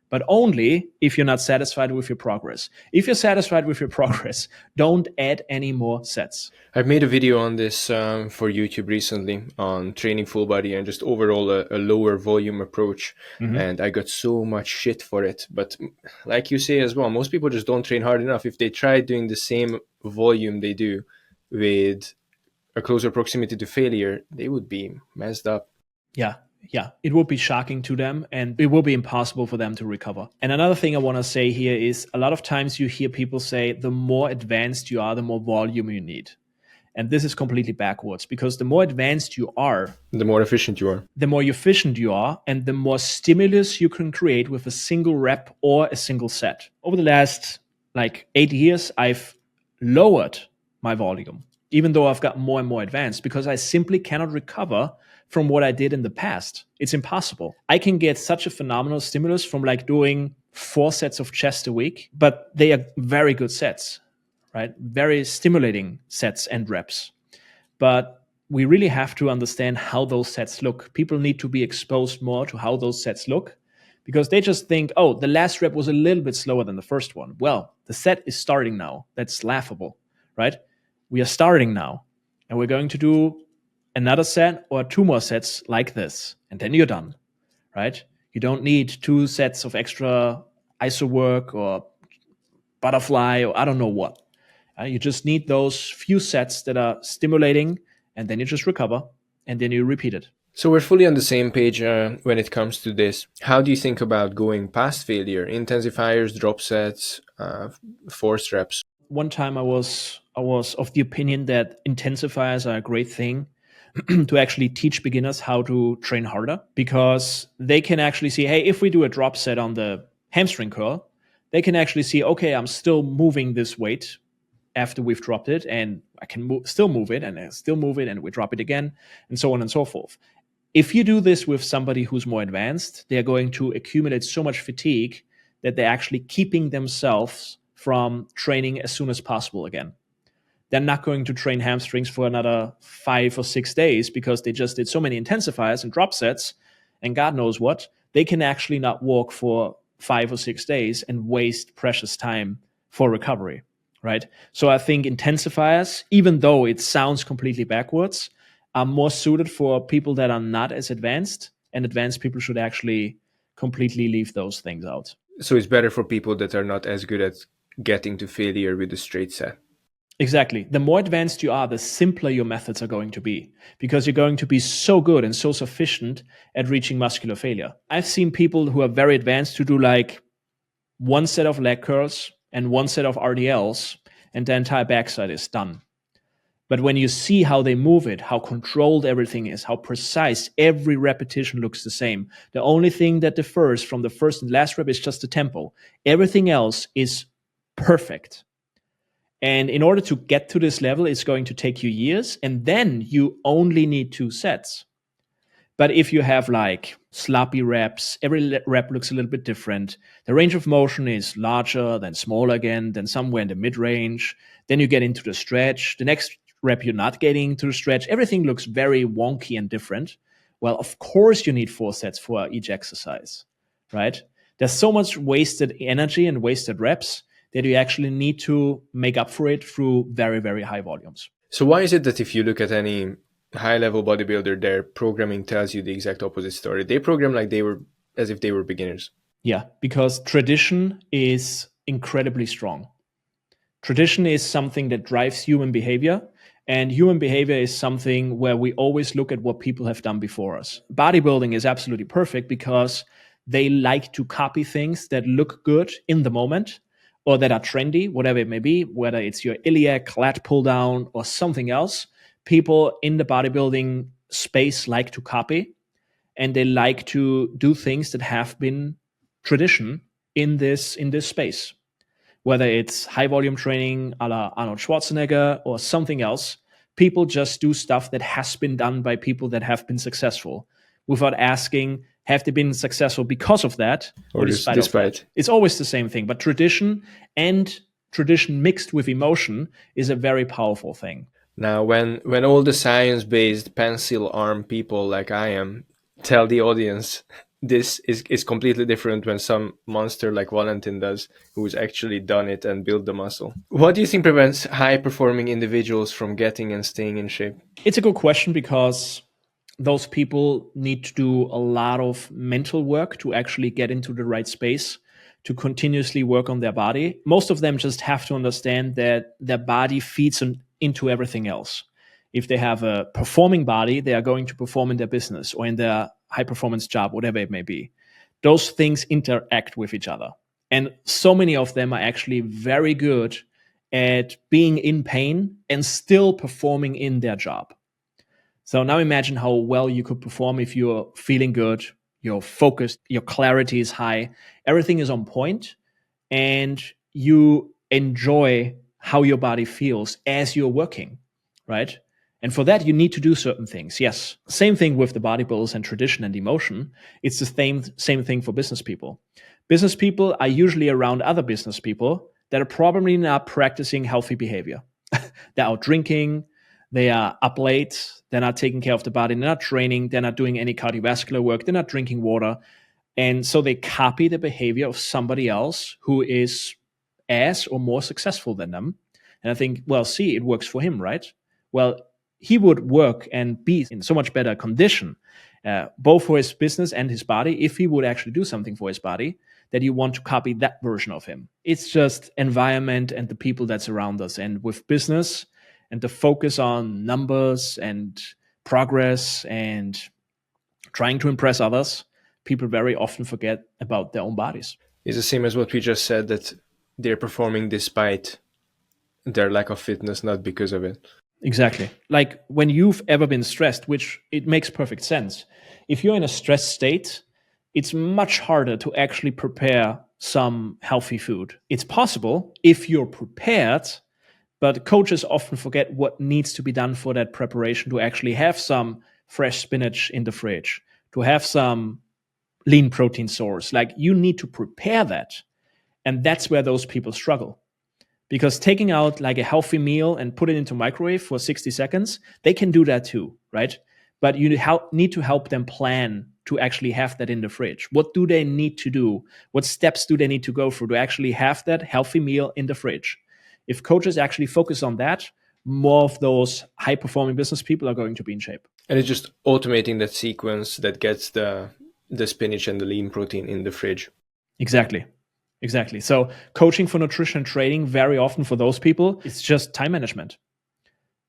but only if you're not satisfied with your progress. If you're satisfied with your progress, don't add any more sets. I've made a video on this for YouTube recently on training full body and just overall a lower volume approach. Mhm. And I got so much shit for it. But like you say as well, most people just don't train hard enough. If they try doing the same volume they do with a closer proximity to failure, they would be messed up. Yeah, yeah. It will be shocking to them and it will be impossible for them to recover. And another thing I want to say here is a lot of times you hear people say the more advanced you are, the more volume you need. And this is completely backwards because the more advanced you are, The more efficient you are. the more efficient you are, and the more stimulus you can create with a single rep or a single set. Over the last like 8 years, I've lowered my volume, even though I've gotten more and more advanced, because I simply cannot recover from what I did in the past. It's impossible. I can get such a phenomenal stimulus from like doing 4 sets of chest a week, but they are very good sets, right? Very stimulating sets and reps. But we really have to understand how those sets look. People need to be exposed more to how those sets look because they just think, oh, the last rep was a little bit slower than the first one. Well, the set is starting now. That's laughable, right? We are starting now and we're going to do another set or 2 more sets like this. And then you're done, right? You don't need 2 sets of extra iso work or butterfly or I don't know what. You just need those few sets that are stimulating, and then you just recover, and then you repeat it. So we're fully on the same page when it comes to this. How do you think about going past failure? Intensifiers, drop sets, force reps. One time I was of the opinion that intensifiers are a great thing to actually teach beginners how to train harder because they can actually see, hey, if we do a drop set on the hamstring curl, they can actually see, okay, I'm still moving this weight after we've dropped it, and I can still move it, and I still move it, and we drop it again, and so on and so forth. If you do this with somebody who's more advanced, they're going to accumulate so much fatigue that they're actually keeping themselves from training as soon as possible again. They're not going to train hamstrings for another 5 or 6 days because they just did so many intensifiers and drop sets and God knows what. They can actually not walk for 5 or 6 days and waste precious time for recovery, right? So I think intensifiers, even though it sounds completely backwards, are more suited for people that are not as advanced, and advanced people should actually completely leave those things out. So it's better for people that are not as good at getting to failure with a straight set. Exactly. The more advanced you are, the simpler your methods are going to be because you're going to be so good and so sufficient at reaching muscular failure. I've seen people who are very advanced who do like 1 set of leg curls and 1 set of RDLs, and the entire backside is done. But when you see how they move it, how controlled everything is, how precise every repetition looks the same, the only thing that differs from the first and last rep is just the tempo. Everything else is perfect. And in order to get to this level, it's going to take you years. And then you only need 2 sets. But if you have like sloppy reps, every rep looks a little bit different. The range of motion is larger, then smaller again, then somewhere in the mid range. Then you get into the stretch. The next rep, you're not getting to the stretch. Everything looks very wonky and different. Well, of course, you need 4 sets for each exercise, right? There's so much wasted energy and wasted reps that you actually need to make up for it through very, very high volumes. So why is it that if you look at any high level bodybuilder, their programming tells you the exact opposite story? They program like they were as if they were beginners. Yeah, because tradition is incredibly strong. Tradition is something that drives human behavior, and human behavior is something where we always look at what people have done before us. Bodybuilding is absolutely perfect because they like to copy things that look good in the moment or that are trendy, whatever it may be, whether it's your iliac, lat pull down, or something else. People in the bodybuilding space like to copy, and they like to do things that have been tradition in this space, whether it's high volume training a la Arnold Schwarzenegger or something else. People just do stuff that has been done by people that have been successful without asking, have they been successful because of that or Or just despite of that? despite. It's always the same thing. But tradition and tradition mixed with emotion is a very powerful thing. Now, when all the science-based pencil arm people like I am tell the audience this is completely different when some monster like Valentin does, who's actually done it and built the muscle. What do you think prevents high-performing individuals from getting and staying in shape? It's a good question because those people need to do a lot of mental work to actually get into the right space to continuously work on their body. Most of them just have to understand that their body feeds into everything else. If they have a performing body, they are going to perform in their business or in their high performance job, whatever it may be. Those things interact with each other. And so many of them are actually very good at being in pain and still performing in their job. So now imagine how well you could perform if you're feeling good, you're focused, your clarity is high, everything is on point, and you enjoy how your body feels as you're working, right? And for that, you need to do certain things. Yes. Same thing with the bodybuilders and tradition and emotion. It's the same thing for business people. Business people are usually around other business people that are probably not practicing healthy behavior. They're out drinking, they are up late, they're not taking care of the body, they're not training, they're not doing any cardiovascular work, they're not drinking water. And so they copy the behavior of somebody else who is as or more successful than them. And I think, well, see, it works for him, right? Well, he would work and be in so much better condition, both for his business and his body, if he would actually do something for his body, that you want to copy that version of him. It's just environment and the people that surround us. And with business and the focus on numbers and progress and trying to impress others, people very often forget about their own bodies. It's the same as what we just said, that they're performing despite their lack of fitness, not because of it. Exactly. Like when you've ever been stressed, which it makes perfect sense. If you're in a stressed state, it's much harder to actually prepare some healthy food. It's possible if you're prepared, but coaches often forget what needs to be done for that preparation to actually have some fresh spinach in the fridge, to have some lean protein source. Like you need to prepare that. And that's where those people struggle. Because taking out like a healthy meal and put it into microwave for 60 seconds, they can do that too, right? But you need to help them plan to actually have that in the fridge. What do they need to do? What steps do they need to go through to actually have that healthy meal in the fridge? If coaches actually focus on that, more of those high performing business people are going to be in shape. And it's just automating that sequence that gets the spinach and the lean protein in the fridge. Exactly. Exactly. So coaching for nutrition and training, very often for those people, it's just time management.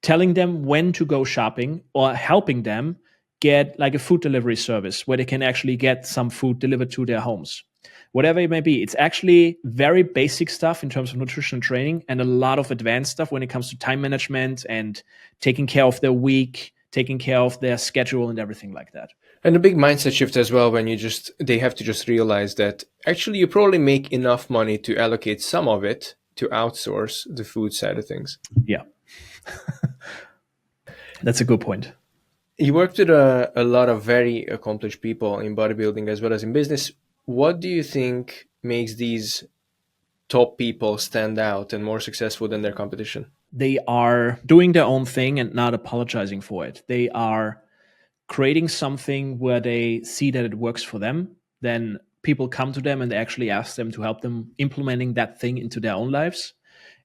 Telling them when to go shopping or helping them get like a food delivery service where they can actually get some food delivered to their homes. Whatever it may be, it's actually very basic stuff in terms of nutrition and training and a lot of advanced stuff when it comes to time management and taking care of their week, taking care of their schedule and everything like that. And a big mindset shift as well, when they have to just realize that actually you probably make enough money to allocate some of it to outsource the food side of things. Yeah. That's a good point. You worked with a lot of very accomplished people in bodybuilding as well as in business. What do you think makes these top people stand out and more successful than their competition? They are doing their own thing and not apologizing for it. They are creating something where they see that it works for them. Then people come to them and they actually ask them to help them implementing that thing into their own lives.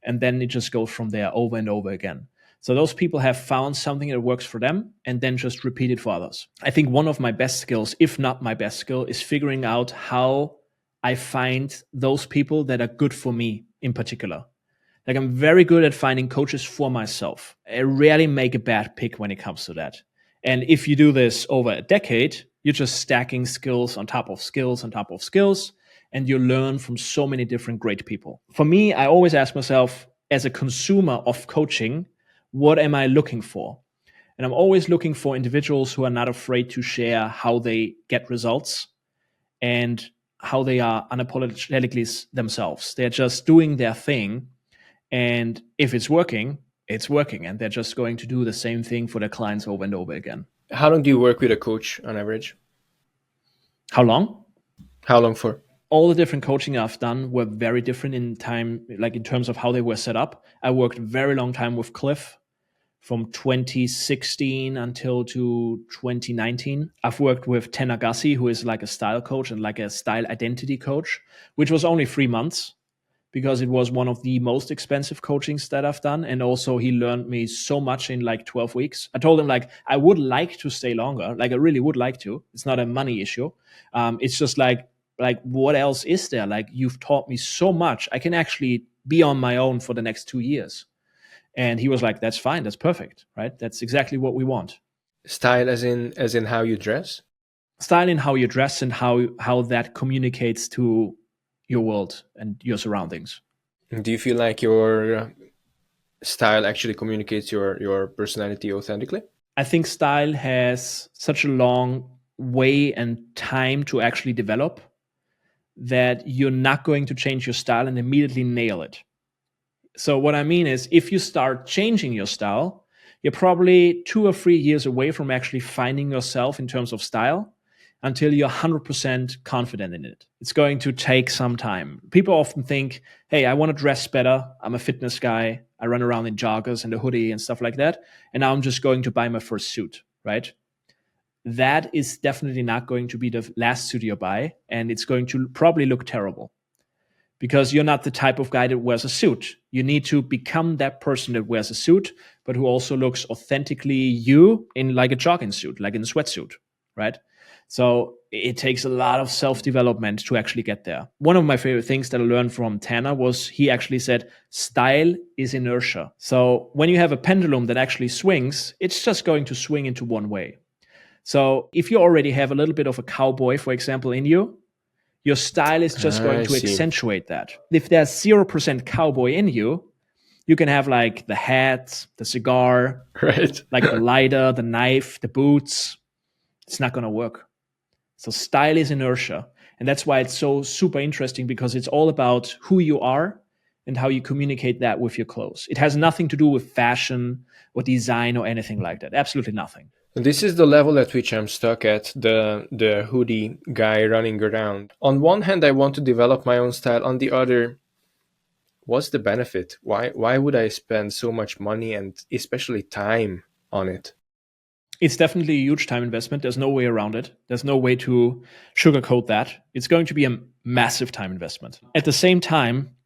And then it just goes from there over and over again. So those people have found something that works for them and then just repeat it for others. I think one of my best skills, if not my best skill, is figuring out how I find those people that are good for me in particular. Like, I'm very good at finding coaches for myself. I rarely make a bad pick when it comes to that. And if you do this over a decade, you're just stacking skills on top of skills on top of skills, and you learn from so many different great people. For me, I always ask myself, as a consumer of coaching, what am I looking for? And I'm always looking for individuals who are not afraid to share how they get results and how they are unapologetically themselves. They're just doing their thing, and if it's working, it's working. And they're just going to do the same thing for their clients over and over again. How long do you work with a coach on average? How long? How long for? All the different coaching I've done were very different in time, like in terms of how they were set up. I worked very long time with Cliff from 2016 until to 2019. I've worked with Tenagasi, who is like a style coach and like a style identity coach, which was only 3 months, because it was one of the most expensive coachings that I've done. And also he learned me so much in like 12 weeks. I told him like, I would like to stay longer. Like I really would like to. It's not a money issue. It's just like what else is there? Like, you've taught me so much. I can actually be on my own for the next 2 years. And he was like, that's fine. That's perfect. Right. That's exactly what we want. Style as in how you dress? Style in how you dress and how that communicates to your world and your surroundings. Do you feel like your style actually communicates your personality authentically? I think style has such a long way and time to actually develop that you're not going to change your style and immediately nail it. So, what I mean is, if you start changing your style, you're probably 2 or 3 years away from actually finding yourself in terms of style until you're 100% confident in it. It's going to take some time. People often think, hey, I want to dress better. I'm a fitness guy. I run around in joggers and a hoodie and stuff like that. And now I'm just going to buy my first suit, right? That is definitely not going to be the last suit you buy. And it's going to probably look terrible, because you're not the type of guy that wears a suit. You need to become that person that wears a suit, but who also looks authentically you in like a jogging suit, like in a sweatsuit, right? So it takes a lot of self development to actually get there. One of my favorite things that I learned from Tanner was, he actually said, style is inertia. So when you have a pendulum that actually swings, it's just going to swing into one way. So if you already have a little bit of a cowboy, for example, in you, your style is just going I to see. accentuate that. If there's 0% cowboy in you, you can have like the hat, the cigar, Right. like the lighter, the knife, the boots. It's not going to work. So style is inertia. And that's why it's so super interesting, because it's all about who you are and how you communicate that with your clothes. It has nothing to do with fashion or design or anything like that. Absolutely nothing. This is the level at which I'm stuck at, the hoodie guy running around. On one hand, I want to develop my own style. On the other, what's the benefit? Why would I spend so much money and especially time on it? It's definitely a huge time investment. There's no way around it. There's no way to sugarcoat that. It's going to be a massive time investment. At the same time,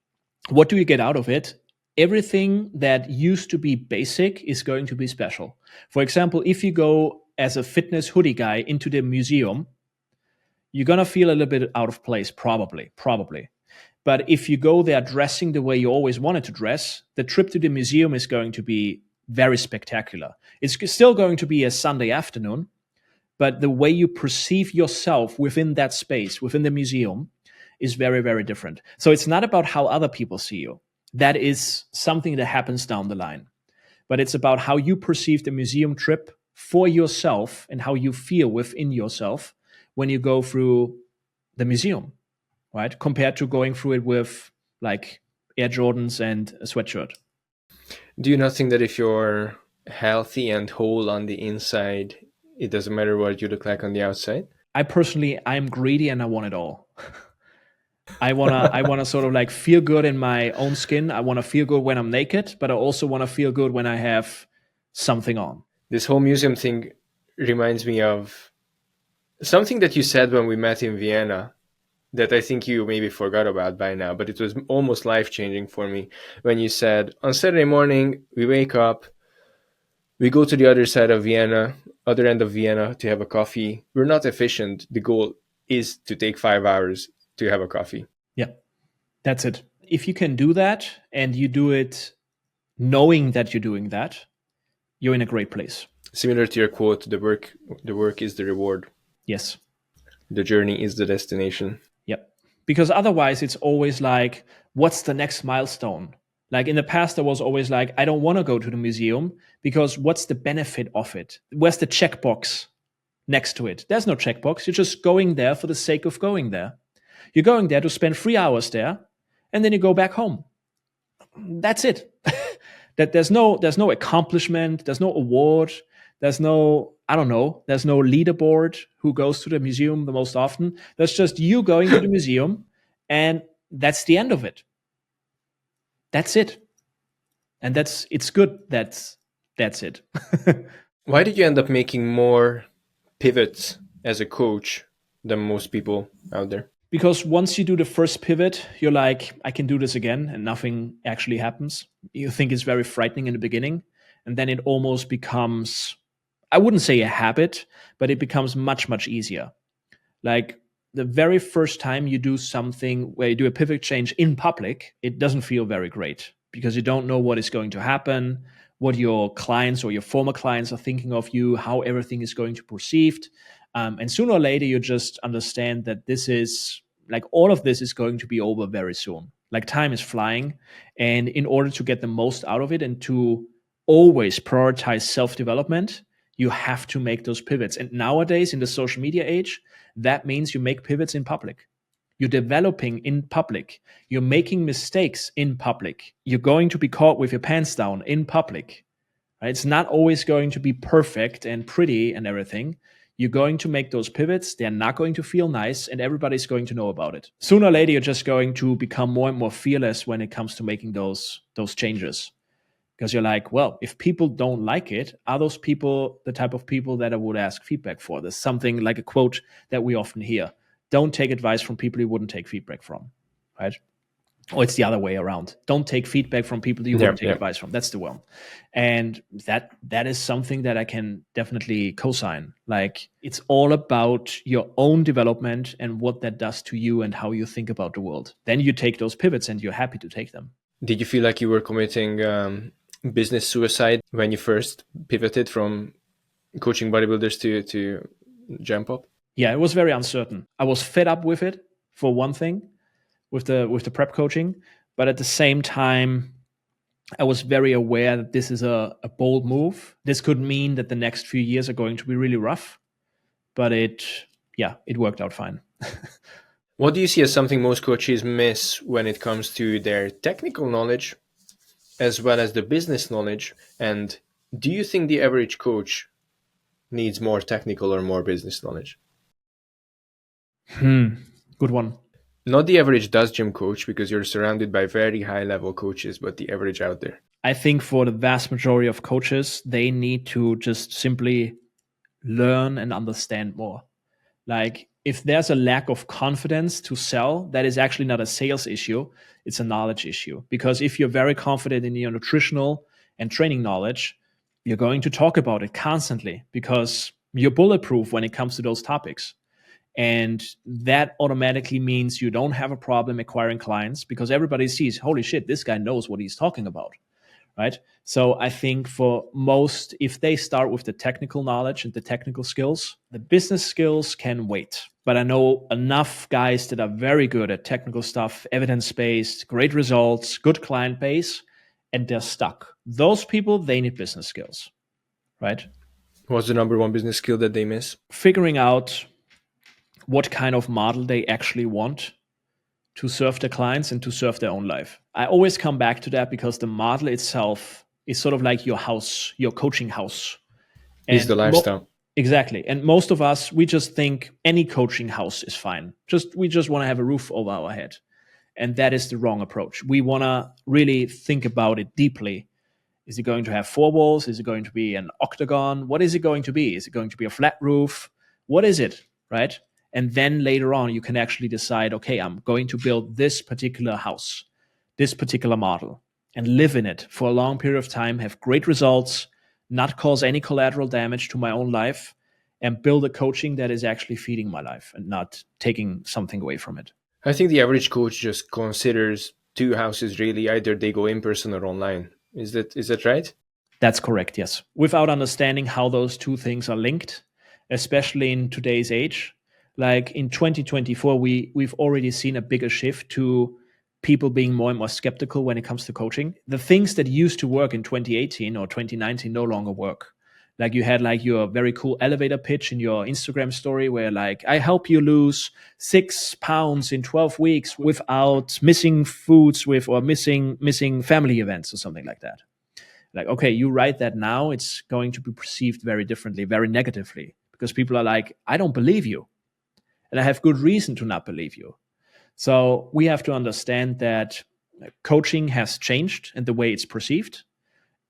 what do you get out of it? Everything that used to be basic is going to be special. For example, if you go as a fitness hoodie guy into the museum, you're going to feel a little bit out of place, probably. But if you go there dressing the way you always wanted to dress, the trip to the museum is going to be very spectacular. It's still going to be a Sunday afternoon, but the way you perceive yourself within that space, within the museum, is very, very different. So it's not about how other people see you. That is something that happens down the line. But it's about how you perceive the museum trip for yourself and how you feel within yourself when you go through the museum, right? Compared to going through it with like Air Jordans and a sweatshirt. Do you not think that if you're healthy and whole on the inside, It doesn't matter what you look like on the outside. I'm greedy and I want it all. I wanna sort of like feel good in my own skin. I wanna feel good when I'm naked, but I also wanna feel good when I have something on. This whole museum thing reminds me of something that you said when we met in Vienna that I think you maybe forgot about by now, but it was almost life changing for me when you said on Saturday morning we wake up, we go to the other side of Vienna, other end of Vienna to have a coffee. We're not efficient. The goal is to take 5 hours to have a coffee. Yeah, that's it. If you can do that and you do it knowing that you're doing that, you're in a great place. Similar to your quote, the work is the reward. Yes. The journey is the destination. Yep. Because otherwise, it's always like, what's the next milestone? Like in the past, there was always like, I don't want to go to the museum because what's the benefit of it? Where's the checkbox next to it? There's no checkbox. You're just going there for the sake of going there. You're going there to spend 3 hours there, and then you go back home. That's it. That there's no accomplishment, there's no award, there's no, I don't know, there's no leaderboard who goes to the museum the most often. That's just you going to the museum, and that's the end of it. That's it. And it's good. That's it. Why did you end up making more pivots as a coach than most people out there? Because once you do the first pivot, you're like, I can do this again, and nothing actually happens. You think it's very frightening in the beginning, and then it almost becomes, I wouldn't say a habit, but it becomes much, much easier. Like the very first time you do something where you do a pivot change in public, it doesn't feel very great because you don't know what is going to happen, what your clients or your former clients are thinking of you, how everything is going to be perceived. And sooner or later, you just understand that this is like all of this is going to be over very soon. Like time is flying. And in order to get the most out of it and to always prioritize self development, you have to make those pivots. And nowadays, in the social media age, that means you make pivots in public. You're developing in public. You're making mistakes in public. You're going to be caught with your pants down in public. Right? It's not always going to be perfect and pretty and everything. You're going to make those pivots. They're not going to feel nice, and everybody's going to know about it. Sooner or later, you're just going to become more and more fearless when it comes to making those changes. Because you're like, well, if people don't like it, are those people the type of people that I would ask feedback for? There's something like a quote that we often hear. Don't take advice from people you wouldn't take feedback from, right? Or it's the other way around. Don't take feedback from people that you wouldn't take advice from. That's the one. And that is something that I can definitely co-sign. Like it's all about your own development and what that does to you and how you think about the world. Then you take those pivots and you're happy to take them. Did you feel like you were committing business suicide when you first pivoted from coaching bodybuilders to jump up? Yeah, it was very uncertain. I was fed up with it, for one thing, with the prep coaching, but at the same time, I was very aware that this is a bold move. This could mean that the next few years are going to be really rough, but it worked out fine. What do you see as something most coaches miss when it comes to their technical knowledge as well as the business knowledge? And do you think the average coach needs more technical or more business knowledge? Good one. Not the average does gym coach, because you're surrounded by very high level coaches, but the average out there. I think for the vast majority of coaches, they need to just simply learn and understand more. Like if there's a lack of confidence to sell, that is actually not a sales issue. It's a knowledge issue. Because if you're very confident in your nutritional and training knowledge, you're going to talk about it constantly because you're bulletproof when it comes to those topics. And that automatically means you don't have a problem acquiring clients because everybody sees, holy shit, this guy knows what he's talking about. Right. So I think for most, if they start with the technical knowledge and the technical skills, the business skills can wait. But I know enough guys that are very good at technical stuff, evidence-based, great results, good client base, and they're stuck. Those people, they need business skills. Right. What's the number one business skill that they miss? Figuring out what kind of model they actually want to serve their clients and to serve their own life. I always come back to that because the model itself is sort of like your house, your coaching house. Is the lifestyle. Exactly. And most of us, we just think any coaching house is fine. We just want to have a roof over our head. And that is the wrong approach. We want to really think about it deeply. Is it going to have four walls? Is it going to be an octagon? What is it going to be? Is it going to be a flat roof? What is it? Right? And then later on, you can actually decide, okay, I'm going to build this particular house, this particular model, and live in it for a long period of time, have great results, not cause any collateral damage to my own life, and build a coaching that is actually feeding my life and not taking something away from it. I think the average coach just considers two houses really. Either they go in person or online. Is that right? That's correct, yes. Without understanding how those two things are linked, especially in today's age, like in 2024, we've already seen a bigger shift to people being more and more skeptical when it comes to coaching. The things that used to work in 2018 or 2019 no longer work. Like you had like your very cool elevator pitch in your Instagram story where like, I help you lose 6 pounds in 12 weeks without missing foods with or missing family events or something like that. Like, okay, you write that now, it's going to be perceived very differently, very negatively, because people are like, I don't believe you. And I have good reason to not believe you. So we have to understand that coaching has changed and the way it's perceived.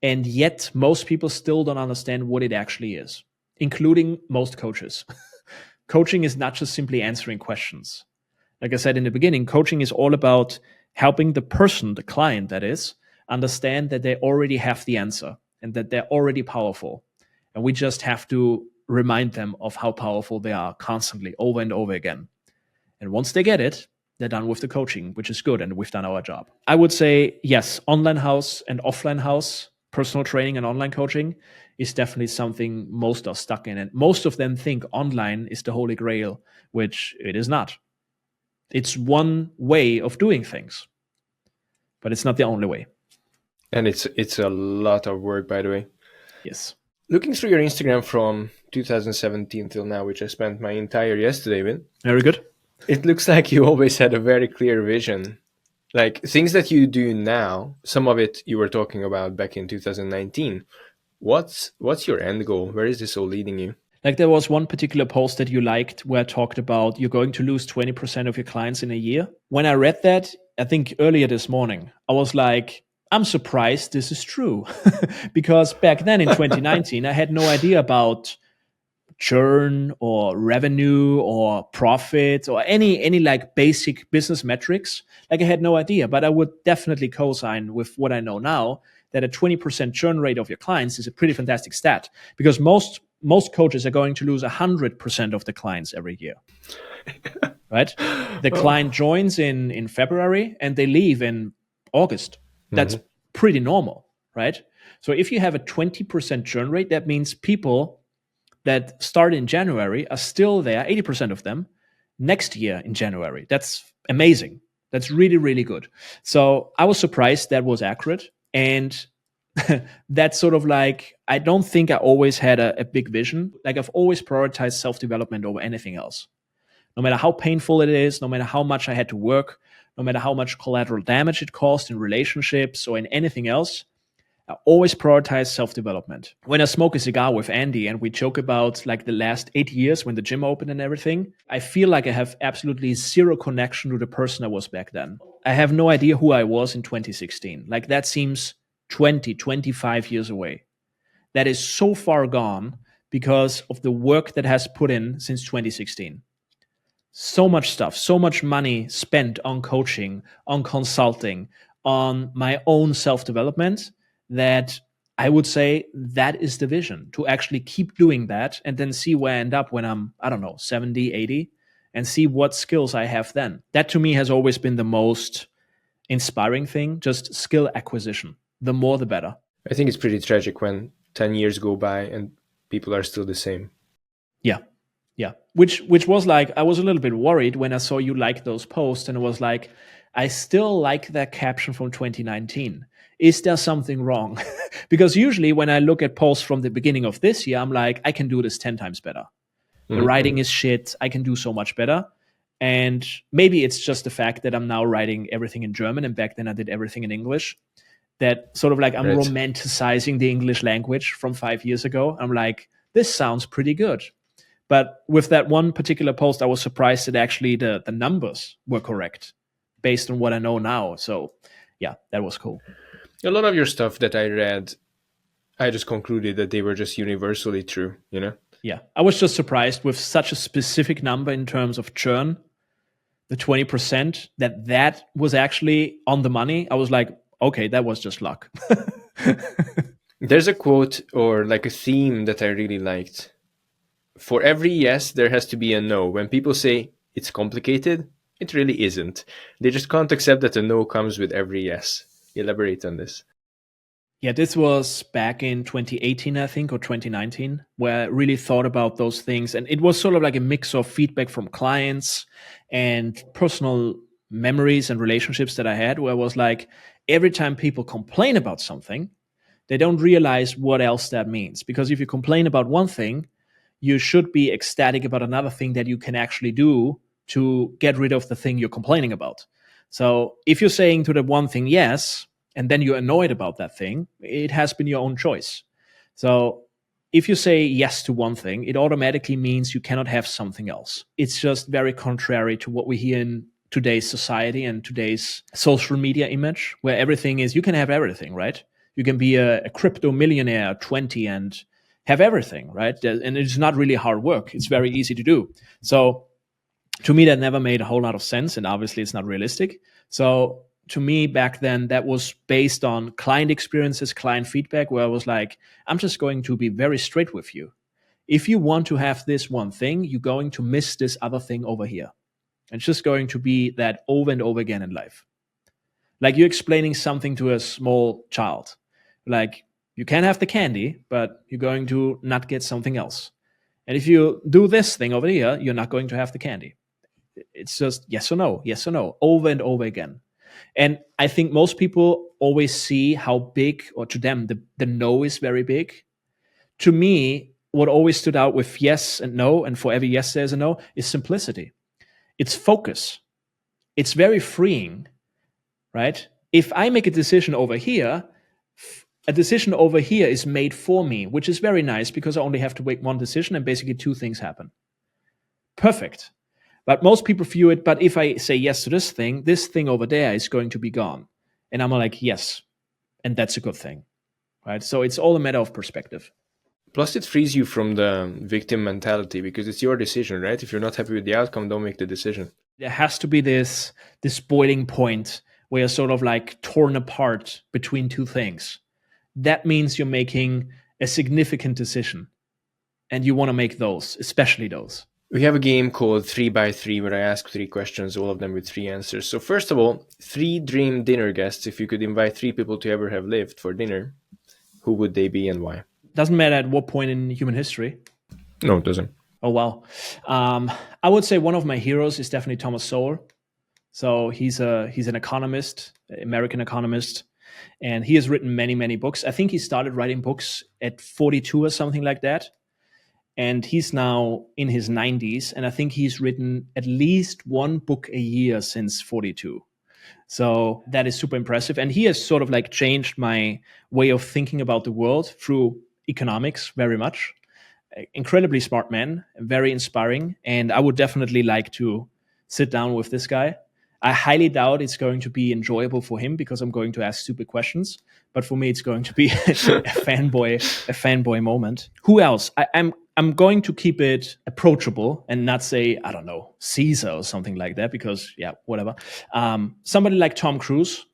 And yet most people still don't understand what it actually is, including most coaches. Coaching is not just simply answering questions. Like I said in the beginning, coaching is all about helping the person, the client that is, understand that they already have the answer and that they're already powerful. And we just have to remind them of how powerful they are constantly, over and over again. And once they get it, they're done with the coaching, which is good, and we've done our job. I would say, yes, online house and offline house, personal training and online coaching is definitely something most are stuck in. And most of them think online is the holy grail, which it is not. It's one way of doing things, but it's not the only way. And it's a lot of work, by the way. Yes. Looking through your Instagram from 2017 till now, which I spent my entire yesterday with, Very good. it looks like you always had a very clear vision. Like things that you do now, some of it you were talking about back in 2019. What's your end goal? Where is this all leading you? Like there was one particular post that you liked where I talked about you're going to lose 20% of your clients in a year. When I read that, I think earlier this morning, I was like, I'm surprised this is true. Because back then in 2019, I had no idea about churn or revenue or profit or any like basic business metrics. Like I had no idea, but I would definitely co-sign with what I know now that a 20% churn rate of your clients is a pretty fantastic stat, because most coaches are going to lose 100% of the clients every year. Right? The client joins in February and they leave in August. That's pretty normal, right? So if you have a 20% churn rate, that means people that start in January are still there, 80% of them, next year in January. That's amazing. That's really, really good. So I was surprised that was accurate. And that's sort of like, I don't think I always had a big vision. Like I've always prioritized self-development over anything else. No matter how painful it is, no matter how much I had to work, no matter how much collateral damage it caused in relationships or in anything else, I always prioritize self-development. When I smoke a cigar with Andy and we joke about like the last 8 years when the gym opened and everything, I feel like I have absolutely zero connection to the person I was back then. I have no idea who I was in 2016. Like that seems 20, 25 years away. That is so far gone because of the work that has put in since 2016. So much stuff, so much money spent on coaching, on consulting, on my own self-development, that I would say that is the vision, to actually keep doing that and then see where I end up when I'm, I don't know, 70, 80, and see what skills I have then. That to me has always been the most inspiring thing, just skill acquisition. The more, the better. I think it's pretty tragic when 10 years go by and people are still the same. Yeah. Yeah. Which was like, I was a little bit worried when I saw you like those posts, and it was like, I still like that caption from 2019. Is there something wrong? Because usually when I look at posts from the beginning of this year, I'm like, I can do this 10 times better. The writing is shit. I can do so much better. And maybe it's just the fact that I'm now writing everything in German, and back then I did everything in English. That sort of like I'm Right. romanticizing the English language from 5 years ago. I'm like, this sounds pretty good. But with that one particular post, I was surprised that actually the numbers were correct based on what I know now. So yeah, that was cool. A lot of your stuff that I read, I just concluded that they were just universally true, you know? Yeah, I was just surprised with such a specific number in terms of churn, the 20%, that was actually on the money. I was like, okay, that was just luck. There's a quote or like a theme that I really liked. For every yes, there has to be a no. When people say it's complicated, it really isn't. They just can't accept that a no comes with every yes. Elaborate on this. Yeah, this was back in 2018, I think, or 2019, where I really thought about those things. And it was sort of like a mix of feedback from clients and personal memories and relationships that I had, where I was like, every time people complain about something, they don't realize what else that means. Because if you complain about one thing, you should be ecstatic about another thing that you can actually do to get rid of the thing you're complaining about. So if you're saying to the one thing yes, and then you're annoyed about that thing, it has been your own choice. So if you say yes to one thing, it automatically means you cannot have something else. It's just very contrary to what we hear in today's society and today's social media image, where everything is you can have everything, right? You can be a crypto millionaire at 20 and have everything, right? And it's not really hard work. It's very easy to do. So to me, that never made a whole lot of sense. And obviously, it's not realistic. So to me, back then, that was based on client experiences, client feedback, where I was like, I'm just going to be very straight with you. If you want to have this one thing, you're going to miss this other thing over here. It's just going to be that over and over again in life. Like you're explaining something to a small child. Like you can have the candy, but you're going to not get something else. And if you do this thing over here, you're not going to have the candy. It's just yes or no, over and over again. And I think most people always see how big, or to them, the no is very big. To me, what always stood out with yes and no, and for every yes, there's a no, is simplicity. It's focus. It's very freeing, right? If I make a decision over here, a decision over here is made for me, which is very nice because I only have to make one decision and basically two things happen. Perfect. But most people view it, but if I say yes to this thing over there is going to be gone. And I'm like, yes. And that's a good thing, right? So it's all a matter of perspective. Plus, it frees you from the victim mentality because it's your decision, right? If you're not happy with the outcome, don't make the decision. There has to be this boiling point where you're sort of like torn apart between two things. That means you're making a significant decision. And you want to make those, especially those. We have a game called 3 by 3 where I ask 3 questions, all of them with 3 answers. So, first of all, 3 dream dinner guests. If you could invite 3 people to ever have lived for dinner, who would they be and why? Doesn't matter at what point in human history. No, it doesn't. Oh, wow. I would say one of my heroes is definitely Thomas Sowell. So he's an economist, American economist, and he has written many, many books. I think he started writing books at 42 or something like that. And he's now in his 90s, and I think he's written at least one book a year since 42. So that is super impressive. And he has sort of like changed my way of thinking about the world through economics very much. Incredibly smart man, very inspiring. And I would definitely like to sit down with this guy. I highly doubt it's going to be enjoyable for him because I'm going to ask stupid questions. But for me, it's going to be a fanboy moment. Who else? I'm going to keep it approachable and not say, I don't know, Caesar or something like that, because yeah, whatever. Somebody like Tom Cruise,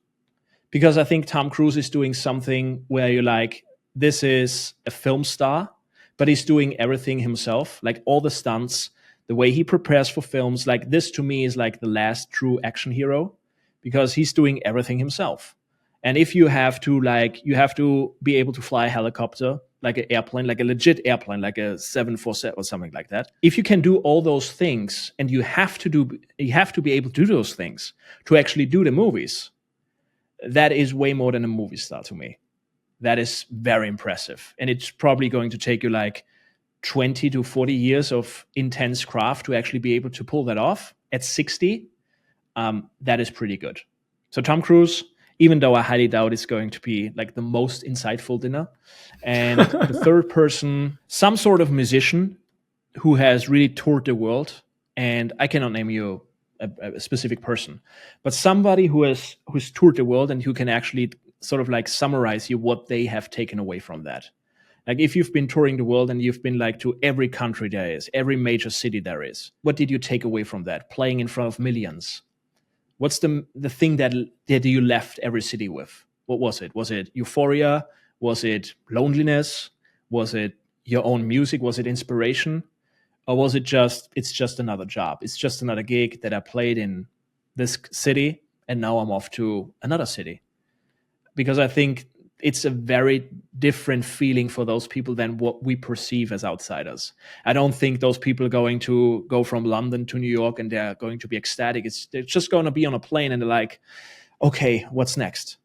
because I think Tom Cruise is doing something where you're like, this is a film star, but he's doing everything himself, like all the stunts, the way he prepares for films. Like this to me is like the last true action hero because he's doing everything himself. And if you have to you have to be able to fly a helicopter, like an airplane, like a legit airplane, like a 747 or something like that. If you can do all those things and you have to be able to do those things to actually do the movies, that is way more than a movie star to me. That is very impressive. And it's probably going to take you like 20 to 40 years of intense craft to actually be able to pull that off at 60. That is pretty good. So Tom Cruise, even though I highly doubt it's going to be like the most insightful dinner. And the third person, some sort of musician who has really toured the world. And I cannot name you a specific person, but somebody who's toured the world and who can actually sort of like summarize you what they have taken away from that. Like if you've been touring the world and you've been like to every country there is, every major city there is, what did you take away from that? Playing in front of millions. What's the thing that you left every city with? What was it? Was it euphoria? Was it loneliness? Was it your own music? Was it inspiration? Or was it just it's just another job? It's just another gig that I played in this city and now I'm off to another city. Because I think it's a very different feeling for those people than what we perceive as outsiders. I don't think those people are going to go from London to New York and they're going to be ecstatic. They're just going to be on a plane and they're like, okay, what's next?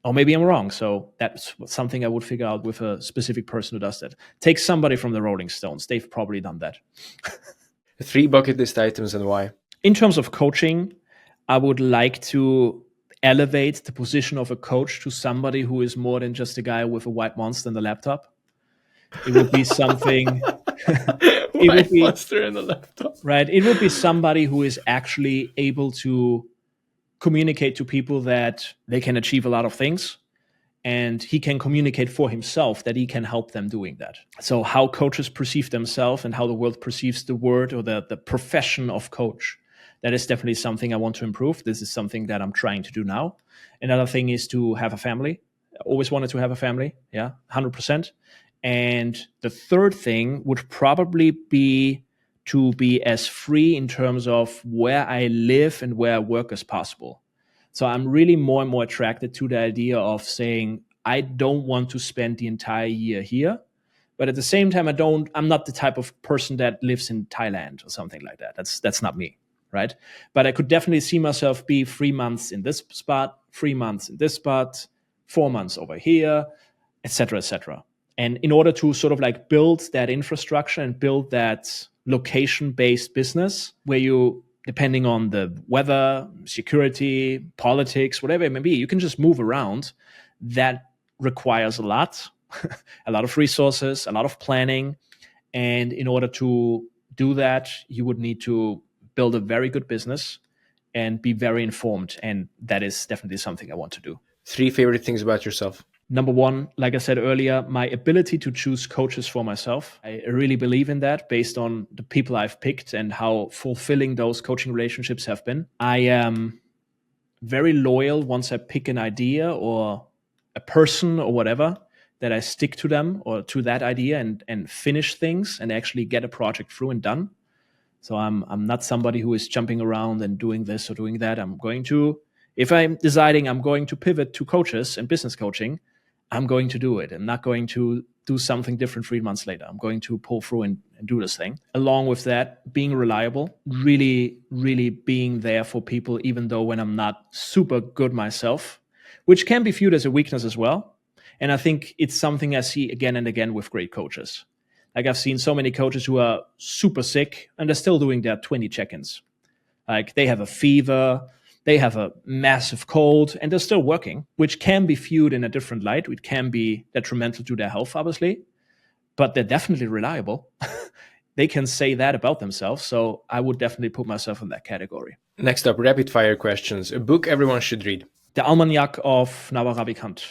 Or maybe I'm wrong. So that's something I would figure out with a specific person who does that. Take somebody from the Rolling Stones. They've probably done that. 3 bucket list items and why? In terms of coaching, I would like to elevate the position of a coach to somebody who is more than just a guy with a white monster and a laptop. It would be something. It would be monster and a laptop. right. It would be somebody who is actually able to communicate to people that they can achieve a lot of things, and he can communicate for himself that he can help them doing that. So how coaches perceive themselves and how the world perceives the word or the profession of coach, that is definitely something I want to improve. This is something that I'm trying to do now. Another thing is to have a family. I always wanted to have a family. Yeah, 100%. And the third thing would probably be to be as free in terms of where I live and where I work as possible. So I'm really more and more attracted to the idea of saying, I don't want to spend the entire year here. But at the same time, I'm not the type of person that lives in Thailand or something like that. That's not me, right? But I could definitely see myself be 3 months in this spot, 3 months in this spot, 4 months over here, etc., etc. And in order to sort of like build that infrastructure and build that location-based business where you, depending on the weather, security, politics, whatever it may be, you can just move around. That requires a lot, a lot of resources, a lot of planning. And in order to do that, you would need to build a very good business and be very informed. And that is definitely something I want to do. 3 favorite things about yourself. Number one, like I said earlier, my ability to choose coaches for myself. I really believe in that based on the people I've picked and how fulfilling those coaching relationships have been. I am very loyal once I pick an idea or a person or whatever, that I stick to them or to that idea and finish things and actually get a project through and done. So I'm not somebody who is jumping around and doing this or doing that. If I'm deciding I'm going to pivot to coaches and business coaching, I'm going to do it. I'm not going to do something different 3 months later. I'm going to pull through and do this thing. Along with that, being reliable, really, really being there for people, even though when I'm not super good myself, which can be viewed as a weakness as well. And I think it's something I see again and again with great coaches. Like I've seen so many coaches who are super sick and they're still doing their 20 check-ins. Like they have a fever, they have a massive cold, and they're still working, which can be viewed in a different light. It can be detrimental to their health, obviously, but they're definitely reliable. They can say that about themselves. So I would definitely put myself in that category. Next up, rapid fire questions. A book everyone should read. The Almanac of Naval Ravikant.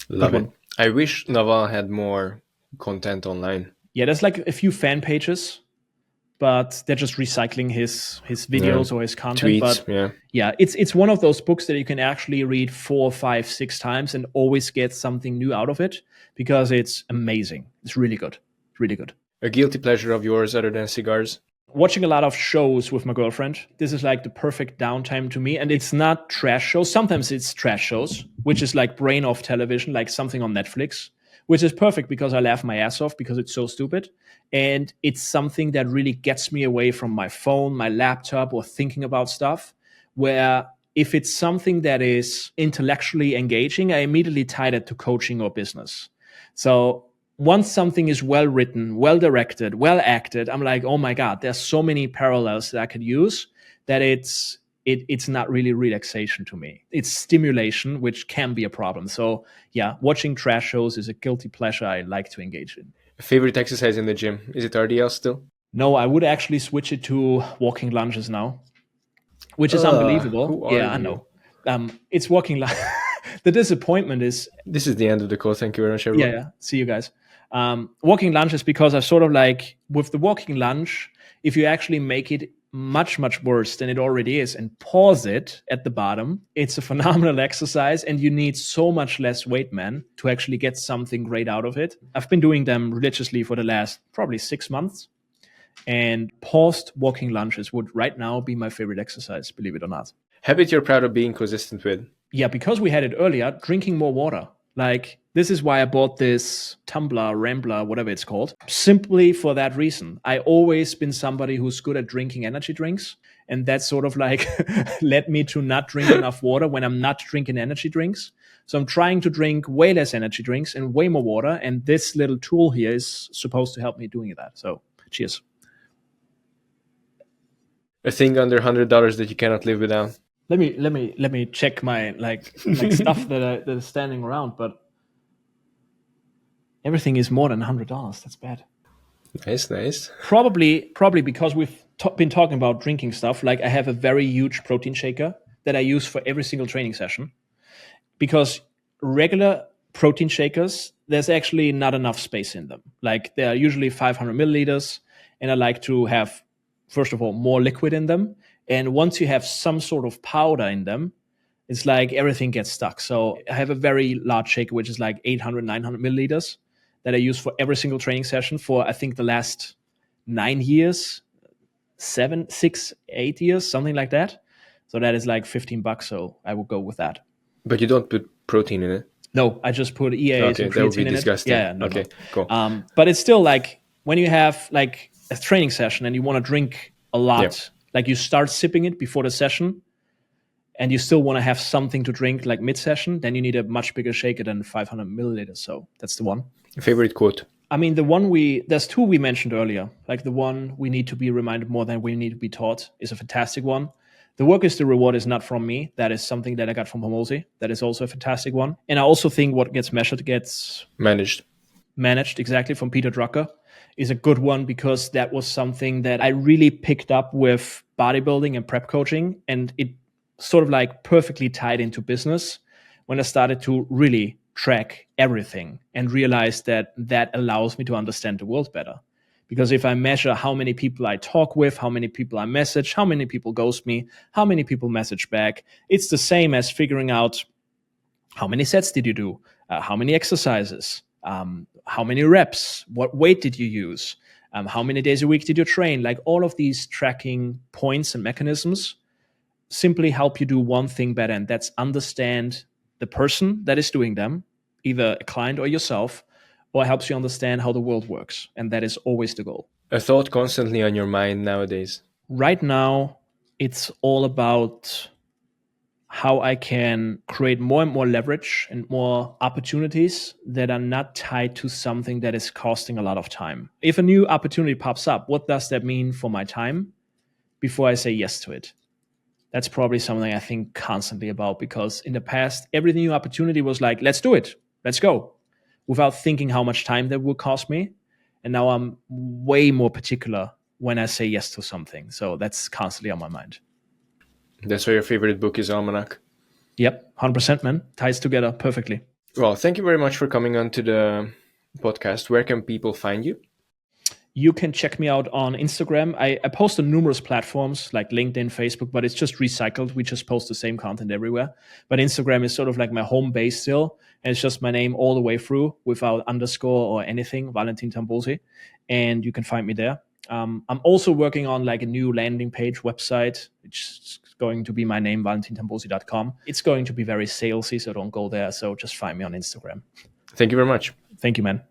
Love it. I wish Naval had more content online. Yeah, there's like a few fan pages, but they're just recycling his videos or his content. Tweets, but yeah, it's one of those books that you can actually read 4, 5, 6 times and always get something new out of it because it's amazing. It's really good. It's really good. A guilty pleasure of yours other than cigars? Watching a lot of shows with my girlfriend. This is like the perfect downtime to me. And it's not trash shows. Sometimes it's trash shows, which is like brain off television, like something on Netflix, which is perfect because I laugh my ass off because it's so stupid. And it's something that really gets me away from my phone, my laptop, or thinking about stuff. Where if it's something that is intellectually engaging, I immediately tie that to coaching or business. So once something is well written, well directed, well acted, I'm like, oh my God, there's so many parallels that I could use that it's it's not really relaxation to me. It's stimulation, which can be a problem. So yeah, watching trash shows is a guilty pleasure I like to engage in. Favorite exercise in the gym? Is it RDL still? No, I would actually switch it to walking lunges now, which is unbelievable. Who are Yeah, I you? know. It's walking. The disappointment is, This is the end of the call. Thank you very much, yeah, everyone. yeah. See you guys. Walking lunge is because I sort of like with the walking lunge, if you actually make it much, much worse than it already is and pause it at the bottom, it's a phenomenal exercise and you need so much less weight, man, to actually get something great out of it. I've been doing them religiously for the last probably 6 months. And paused walking lunges would right now be my favorite exercise, believe it or not. Habit you're proud of being consistent with? Yeah, because we had it earlier, drinking more water. Like, this is why I bought this tumbler, rambler, whatever it's called, simply for that reason. I always been somebody who's good at drinking energy drinks. And that sort of like led me to not drink enough water when I'm not drinking energy drinks. So I'm trying to drink way less energy drinks and way more water. And this little tool here is supposed to help me doing that. So cheers. A thing under $100 that you cannot live without? Let me check my like stuff that is standing around, but everything is more than $100. That's bad. Nice, nice. Probably because we've been talking about drinking stuff. Like I have a very huge protein shaker that I use for every single training session. Because regular protein shakers, there's actually not enough space in them. Like they are usually 500 milliliters, and I like to have, first of all, more liquid in them. And once you have some sort of powder in them, it's like everything gets stuck. So I have a very large shaker, which is like 800, 900 milliliters that I use for every single training session for, I think, the last 9 years, 7, 6, 8 years, something like that. So that is like $15. So I will go with that. But you don't put protein in it? No, I just put EAAs and Okay, that would be creatine in it. disgusting. Yeah, no, Okay, no. cool. But it's still like when you have like a training session and you want to drink a lot, Yep. like you start sipping it before the session and you still want to have something to drink like mid-session, then you need a much bigger shaker than 500 milliliters. So that's the one. Favorite quote? I mean, there's two we mentioned earlier. Like the one, we need to be reminded more than we need to be taught, is a fantastic one. The work is the reward is not from me. That is something that I got from Tambosi. That is also a fantastic one. And I also think what gets measured gets Managed. managed, exactly, from Peter Drucker, is a good one because that was something that I really picked up with bodybuilding and prep coaching. And it sort of like perfectly tied into business when I started to really track everything and realize that that allows me to understand the world better. Because if I measure how many people I talk with, how many people I message, how many people ghost me, how many people message back, it's the same as figuring out how many sets did you do, how many exercises, how many reps, what weight did you use, how many days a week did you train. Like all of these tracking points and mechanisms simply help you do one thing better, and that's understand the person that is doing them, either a client or yourself, or helps you understand how the world works. And that is always the goal. A thought constantly on your mind nowadays? Right now, it's all about how I can create more and more leverage and more opportunities that are not tied to something that is costing a lot of time. If a new opportunity pops up, what does that mean for my time before I say yes to it? That's probably something I think constantly about, because in the past, every new opportunity was like, let's do it, let's go, without thinking how much time that would cost me. And now I'm way more particular when I say yes to something. So that's constantly on my mind. That's why your favorite book is Almanac? Yep, 100%, man. Ties together perfectly. Well, thank you very much for coming on to the podcast. Where can people find you? You can check me out on Instagram. I post on numerous platforms like LinkedIn, Facebook, but it's just recycled. We just post the same content everywhere. But Instagram is sort of like my home base still. And it's just my name all the way through without underscore or anything, Valentin Tambosi. And you can find me there. I'm also working on like a new landing page website, which is going to be my name, valentintambosi.com. It's going to be very salesy, so don't go there. So just find me on Instagram. Thank you very much. Thank you, man.